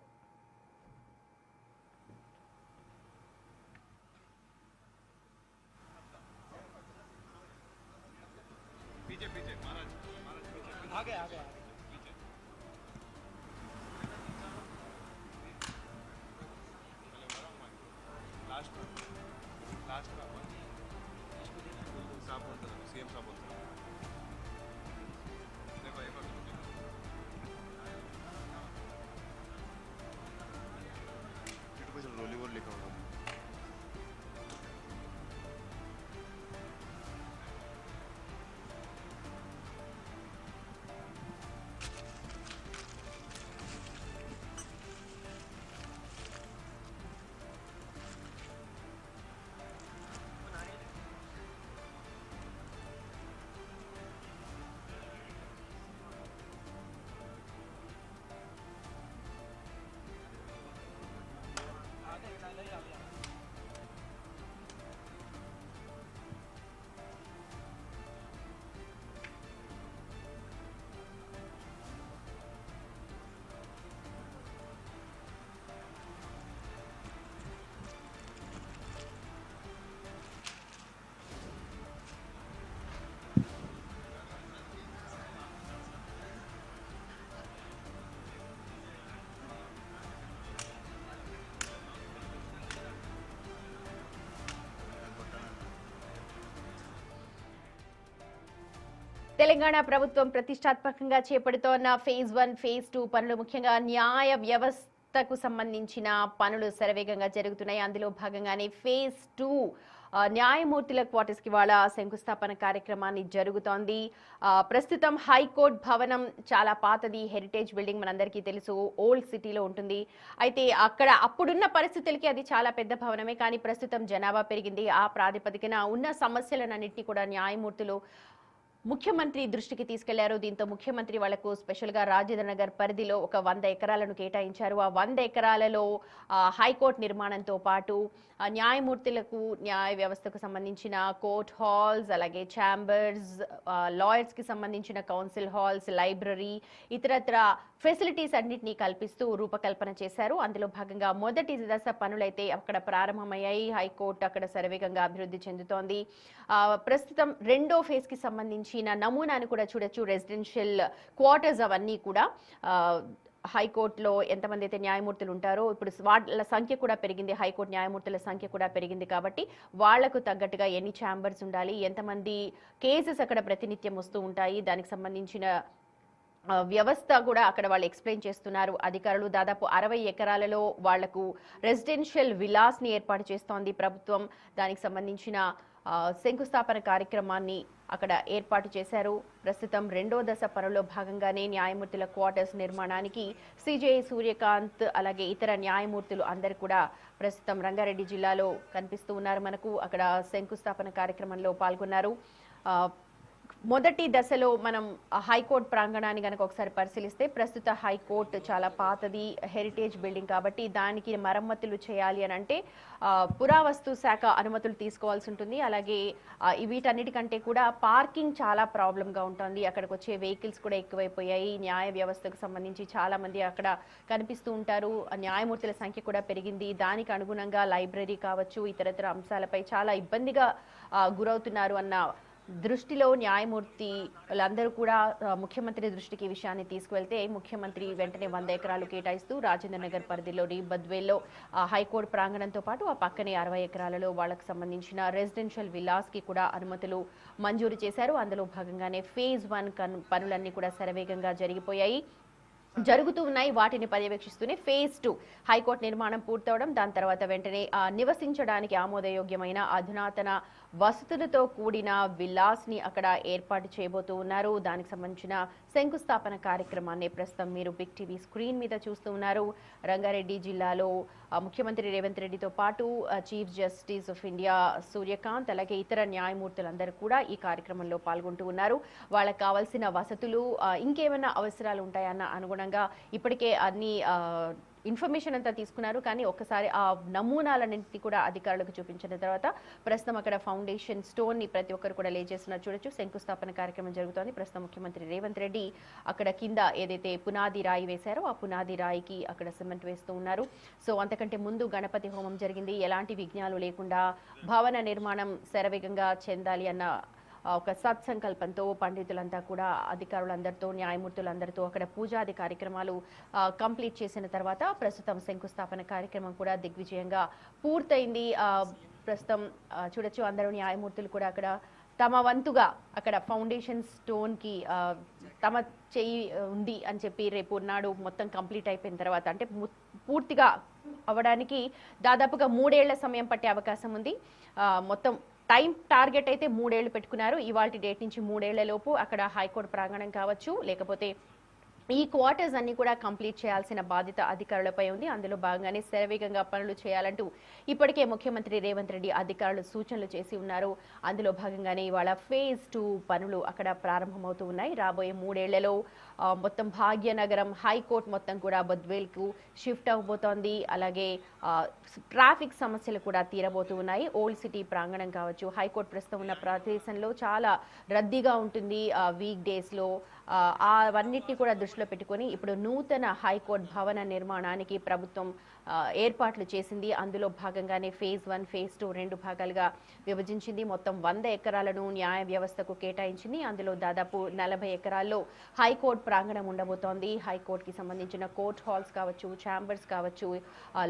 తెలంగాణ ప్రభుత్వం ప్రతిష్టాత్మకంగా చేపడుతోన్న ఫేజ్ 1, ఫేజ్ 2 పనులు ముఖ్యంగా న్యాయ వ్యవస్థకు సంబంధించిన పనులు శరవేగంగా జరుగుతున్నాయి. అందులో భాగంగానే ఫేజ్ 2 న్యాయమూర్తుల క్వార్టర్స్ కి వాళ్ళ శంకుస్థాపన కార్యక్రమాన్ని జరుగుతోంది. ప్రస్తుతం హైకోర్టు భవనం చాలా పాతది, హెరిటేజ్ బిల్డింగ్ మనందరికీ తెలుసు, ఓల్డ్ సిటీలో ఉంటుంది. అయితే అక్కడ అప్పుడున్న పరిస్థితులకి అది చాలా పెద్ద భవనమే. కానీ ప్రస్తుతం జనాభా పెరిగింది. ఆ ప్రాతిపదికన ఉన్న సమస్యలన్నింటినీ కూడా న్యాయమూర్తులు ముఖ్యమంత్రి దృష్టికి తీసుకెళ్లారు. దీంతో ముఖ్యమంత్రి వాళ్లకు స్పెషల్ గా రాజేంద్ర నగర్ పరిధిలో ఒక 100 ఎకరాలను కేటాయించారు. ఆ 100 ఎకరాలలో హైకోర్టు నిర్మాణంతో పాటు న్యాయమూర్తులకు న్యాయ వ్యవస్థకు సంబంధించిన కోర్ట్ హాల్స్, అలాగే ఛాంబర్స్, లాయర్స్ కి సంబంధించిన కౌన్సిల్ హాల్స్, లైబ్రరీ, ఇతరత్ర ఫెసిలిటీస్ అన్నింటినీ కల్పిస్తూ రూపకల్పన చేశారు. అందులో భాగంగా మొదటి దశ పనులైతే అక్కడ ప్రారంభమయ్యాయి. హైకోర్టు అక్కడ శరవేగంగా అభివృద్ధి చెందుతోంది. ప్రస్తుతం రెండో ఫేజ్ కి సంబంధించిన నమూనాను కూడా చూడొచ్చు. రెసిడెన్షియల్ క్వార్టర్స్ అవన్నీ కూడా హైకోర్టులో ఎంతమంది అయితే న్యాయమూర్తులు ఉంటారో ఇప్పుడు వాళ్ళ సంఖ్య కూడా పెరిగింది. హైకోర్టు న్యాయమూర్తుల సంఖ్య కూడా పెరిగింది కాబట్టి వాళ్లకు తగ్గట్టుగా ఎన్ని ఛాంబర్స్ ఉండాలి, ఎంతమంది కేసెస్ అక్కడ ప్రతినిత్యం వస్తూ ఉంటాయి, దానికి సంబంధించిన వ్యవస్థ కూడా అక్కడ వాళ్ళు ఎక్స్ప్లెయిన్ చేస్తున్నారు అధికారులు. దాదాపు 60 ఎకరాలలో వాళ్లకు రెసిడెన్షియల్ విలాస్ ని ఏర్పాటు చేస్తోంది ప్రభుత్వం. దానికి సంబంధించిన శంకుస్థాపన కార్యక్రమాన్ని అక్కడ ఏర్పాటు చేశారు. ప్రస్తుతం రెండో దశ పనుల్లో భాగంగానే న్యాయమూర్తుల క్వార్టర్స్ నిర్మాణానికి సిజేఐ సూర్యకాంత్ అలాగే ఇతర న్యాయమూర్తులు అందరు కూడా ప్రస్తుతం రంగారెడ్డి జిల్లాలో కనిపిస్తూ ఉన్నారు. మనకు అక్కడ శంకుస్థాపన కార్యక్రమంలో పాల్గొన్నారు. మొదటి దశలో మనం హైకోర్టు ప్రాంగణాన్ని కనుక ఒకసారి పరిశీలిస్తే ప్రస్తుత హైకోర్టు చాలా పాతది, హెరిటేజ్ బిల్డింగ్ కాబట్టి దానికి మరమ్మతులు చేయాలి అని అంటే పురావస్తు శాఖ అనుమతులు తీసుకోవాల్సి ఉంటుంది. అలాగే వీటన్నిటికంటే కూడా పార్కింగ్ చాలా ప్రాబ్లంగా ఉంటుంది. అక్కడికి వచ్చే వెహికల్స్ కూడా ఎక్కువైపోయాయి. న్యాయ వ్యవస్థకు సంబంధించి చాలా మంది అక్కడ కనిపిస్తూ ఉంటారు. న్యాయమూర్తుల సంఖ్య కూడా పెరిగింది. దానికి అనుగుణంగా లైబ్రరీ కావచ్చు, ఇతరత్ర అంశాలపై చాలా ఇబ్బందిగా గురవుతున్నారు అన్న దృష్టిలో న్యాయమూర్తి వాళ్ళందరూ కూడా ముఖ్యమంత్రి దృష్టికి ఈ విషయాన్ని తీసుకువెళ్తే ముఖ్యమంత్రి వెంటనే 100 ఎకరాలు కేటాయిస్తూ రాజేంద్ర నగర్ పరిధిలోని బద్వేల్లో హైకోర్టు ప్రాంగణంతో పాటు ఆ పక్కనే 60 ఎకరాలలో వాళ్ళకు సంబంధించిన రెసిడెన్షియల్ విలాస్ కి కూడా అనుమతులు మంజూరు చేశారు. అందులో భాగంగానే ఫేజ్ 1 పనులన్నీ కూడా శరవేగంగా జరిగిపోయాయి. జరుగుతూ ఉన్నాయి. వాటిని పర్యవేక్షిస్తూనే ఫేజ్ 2 హైకోర్టు నిర్మాణం పూర్తవడం, దాని తర్వాత వెంటనే నివసించడానికి ఆమోదయోగ్యమైన అధునాతన వసతులతో కూడిన విల్లాస్ ని అక్కడ ఏర్పాటు చేయబోతూ ఉన్నారు. దానికి సంబంధించిన శంకుస్థాపన కార్యక్రమాన్ని ప్రస్తుతం మీరు బిగ్ టీవీ స్క్రీన్ మీద చూస్తూ ఉన్నారు. రంగారెడ్డి జిల్లాలో ముఖ్యమంత్రి రేవంత్ రెడ్డితో పాటు chief justice of India Suryakant, అలాగే ఇతర న్యాయమూర్తులందరూ కూడా ఈ కార్యక్రమంలో పాల్గొంటూ ఉన్నారు. వాళ్ళకి కావాల్సిన వసతులు, ఇంకేమైనా అవసరాలు ఉంటాయన్న అనుగుణంగా ఇప్పటికే అన్ని ఇన్ఫర్మేషన్ అంతా తీసుకున్నారు. కానీ ఒక్కసారి ఆ నమూనాలన్నింటినీ కూడా అధికారులకు చూపించిన తర్వాత ప్రస్తుతం అక్కడ ఫౌండేషన్ స్టోన్ ని ప్రతి ఒక్కరు కూడా లే చేస్తున్నారు. చూడొచ్చు, శంకుస్థాపన కార్యక్రమం జరుగుతోంది. ప్రస్తుతం ముఖ్యమంత్రి రేవంత్ రెడ్డి అక్కడ కింద ఏదైతే పునాది రాయి వేశారో ఆ పునాది రాయికి అక్కడ సిమెంట్ వేస్తూ ఉన్నారు. సో అంతకంటే ముందు గణపతి హోమం జరిగింది. ఎలాంటి విఘ్నాలు లేకుండా భవన నిర్మాణం శరవేగంగా చెందాలి అన్న ఒక సత్సంకల్పంతో పండితులంతా కూడా అధికారులందరితో, న్యాయమూర్తులందరితో అక్కడ పూజాది కార్యక్రమాలు కంప్లీట్ చేసిన తర్వాత ప్రస్తుతం శంకుస్థాపన కార్యక్రమం కూడా దిగ్విజయంగా పూర్తయింది. ప్రస్తుతం చూడొచ్చు, అందరూ న్యాయమూర్తులు కూడా అక్కడ తమ వంతుగా అక్కడ ఫౌండేషన్ స్టోన్ కి తమ చెయ్యి ఉంది అని చెప్పి రేపు నాడు మొత్తం కంప్లీట్ అయిపోయిన తర్వాత, అంటే పూర్తిగా అవ్వడానికి దాదాపుగా 3 ఏళ్ల సమయం పట్టే అవకాశం ఉంది. మొత్తం టైం టార్గెట్ అయితే 3 ఏళ్లు పెట్టుకున్నారు. ఇవాల్టి డేట్ నుంచి 3 ఏళ్ల లోపు అక్కడ హైకోర్టు ప్రాంగణం కావచ్చు, లేకపోతే ఈ క్వార్టర్స్ అన్ని కూడా కంప్లీట్ చేయాల్సిన బాధ్యత అధికారులపై ఉంది. అందులో భాగంగానే శరవేగంగా పనులు చేయాలంటూ ఇప్పటికే ముఖ్యమంత్రి రేవంత్ రెడ్డి అధికారులు సూచనలు చేసి ఉన్నారు. అందులో భాగంగానే ఇవాళ ఫేజ్ 2 పనులు అక్కడ ప్రారంభమవుతూ ఉన్నాయి. రాబోయే 3 ఏళ్లలో మొత్తం భాగ్యనగరం హైకోర్టు మొత్తం కూడా బద్వేల్కు షిఫ్ట్ అవబోతోంది. అలాగే ట్రాఫిక్ సమస్యలు కూడా తీరబోతూ ఉన్నాయి. ఓల్డ్ సిటీ ప్రాంగణం కావచ్చు, హైకోర్టు ప్రస్తుతం ఉన్న ప్రదేశంలో చాలా రద్దీగా ఉంటుంది వీక్ డేస్లో. అవన్నిటిని కూడా దృష్టిలో పెట్టుకొని ఇప్పుడు నూతన హైకోర్టు భవన నిర్మాణానికి ప్రభుత్వం ఏర్పాట్లు చేసింది. అందులో భాగంగానే ఫేజ్ 1, ఫేజ్ 2 2 భాగాలుగా విభజించింది. మొత్తం 100 ఎకరాలను న్యాయ వ్యవస్థకు కేటాయించింది. అందులో దాదాపు 40 ఎకరాల్లో హైకోర్టు ప్రాంగణం ఉండబోతోంది. హైకోర్టుకి సంబంధించిన కోర్ట్ హాల్స్ కావచ్చు, ఛాంబర్స్ కావచ్చు,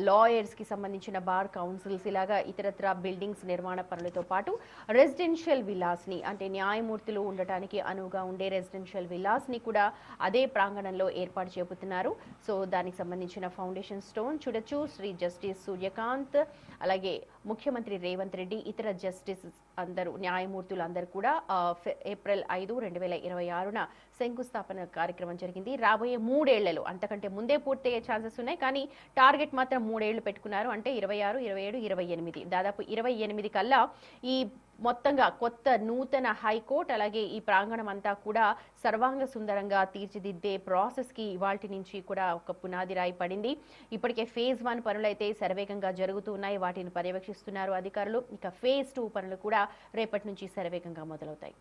లాయర్స్కి సంబంధించిన బార్ కౌన్సిల్స్, ఇలాగా ఇతరత్ర బిల్డింగ్స్ నిర్మాణ పనులతో పాటు రెసిడెన్షియల్ విల్లాస్ని, అంటే న్యాయమూర్తులు ఉండటానికి అనువుగా ఉండే రెసిడెన్షియల్ విల్లాస్ని కూడా అదే ప్రాంగణంలో ఏర్పాటు చేపుతున్నారు. సో దానికి సంబంధించిన ఫౌండేషన్ స్టోన్ చూడొచ్చు. శ్రీ జస్టిస్ సూర్యకాంత్, అలాగే ముఖ్యమంత్రి రేవంత్ రెడ్డి, ఇతర జస్టిస్ అందరూ, న్యాయమూర్తులు అందరూ కూడా ఏప్రిల్ 5, 2026న శంకుస్థాపన కార్యక్రమం జరిగింది. రాబోయే 3 ఏళ్లలో, అంతకంటే ముందే పూర్తయ్యే ఛాన్సెస్ ఉన్నాయి, కానీ టార్గెట్ మాత్రం 3 ఏళ్లు పెట్టుకున్నారు. అంటే 26, 27, 28 దాదాపు 28 కల్లా ఈ మొత్తంగా కొత్త నూతన హైకోర్టు, అలాగే ఈ ప్రాంగణం అంతా కూడా సర్వాంగ సుందరంగా తీర్చిదిద్దే ప్రాసెస్కి ఇవాల్టి నుంచి కూడా ఒక పునాది రాయి పడింది. ఇప్పటికే ఫేజ్ 1 పనులైతే శరవేగంగా జరుగుతూ ఉన్నాయి. వాటిని పర్యవేక్షిస్తున్నారు అధికారులు. ఇక ఫేజ్ 2 పనులు కూడా రేపటి నుంచి శరవేగంగా మొదలవుతాయి.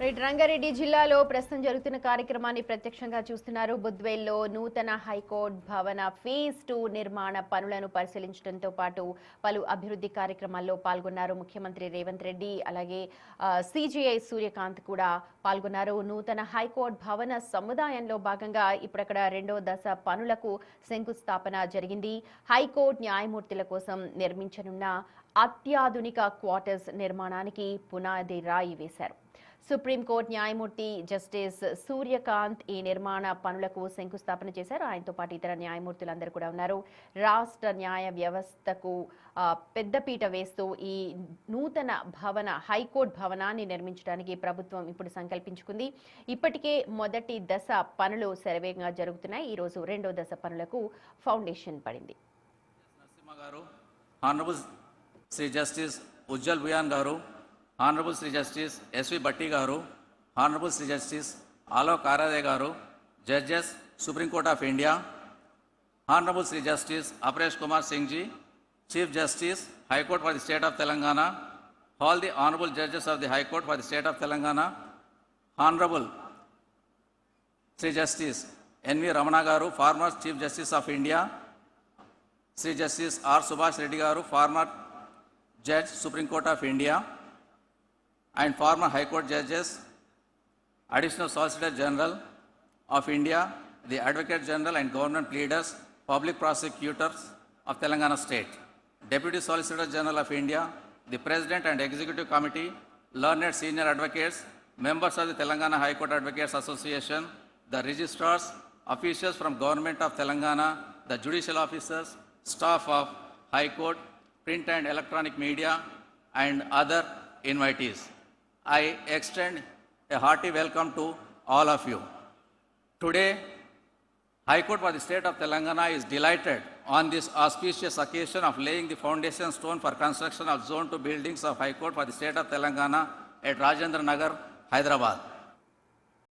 రైట్, రంగారెడ్డి జిల్లాలో ప్రస్తుతం జరుగుతున్న కార్యక్రమాన్ని ప్రత్యక్షంగా చూస్తున్నారు. బుద్వేల్లో నూతన హైకోర్టు భవన ఫేజ్ 2 నిర్మాణ పనులను పరిశీలించడంతో పాటు పలు అభివృద్ధి కార్యక్రమాల్లో పాల్గొన్నారు ముఖ్యమంత్రి రేవంత్ రెడ్డి, అలాగే సిజిఐ సూర్యకాంత్ కూడా పాల్గొన్నారు. నూతన హైకోర్టు భవన సముదాయంలో భాగంగా ఇప్పుడక్కడ 2వ దశ పనులకు శంకుస్థాపన జరిగింది. హైకోర్టు న్యాయమూర్తుల కోసం నిర్మించనున్న అత్యాధునిక క్వార్టర్స్ నిర్మాణానికి పునాది రాయి వేశారు. సుప్రీంకోర్టు న్యాయమూర్తి జస్టిస్ సూర్యకాంత్ ఈ నిర్మాణ పనులకు శంకుస్థాపన చేశారు. ఆయనతో పాటు ఇతర న్యాయమూర్తులందరూ కూడా ఉన్నారు. రాష్ట్ర న్యాయ వ్యవస్థకు పెద్దపీట వేస్తూ ఈ నూతన భవన హైకోర్టు భవనాన్ని నిర్మించడానికి ప్రభుత్వం ఇప్పుడు సంకల్పించుకుంది. ఇప్పటికే మొదటి దశ పనులు శరవేగంగా జరుగుతున్నాయి. ఈరోజు రెండో దశ పనులకు ఫౌండేషన్ పడింది. Honorable Sri Justice Ujjal Buyan Garu, Honorable Sri Justice S.V. Bhatti Garu, Honorable Sri Justice Alok Arade Garu, Judges, Supreme Court of India, Honorable Sri Justice Aparesh Kumar Singh Ji, Chief Justice, High Court for the State of Telangana, all the Honorable Judges of the High Court for the State of Telangana, Honorable Sri Justice N.V. Ramana Garu, former Chief Justice of India, Sri Justice R. Subhash Reddy Garu, former Judge, Supreme Court of India, and former High Court judges, Additional Solicitor General of India, the Advocate General and government leaders, public prosecutors of Telangana State, Deputy Solicitor General of India, the President and Executive Committee, learned senior advocates, members of the Telangana High Court Advocates Association, the registrars, officials from Government of Telangana, the judicial officers, staff of High Court, print and electronic media, and other invitees. I extend a hearty welcome to all of you. Today, High Court for the State of Telangana is delighted on this auspicious occasion of laying the foundation stone for construction of Zone 2 buildings of High Court for the State of Telangana at Rajendra Nagar, Hyderabad.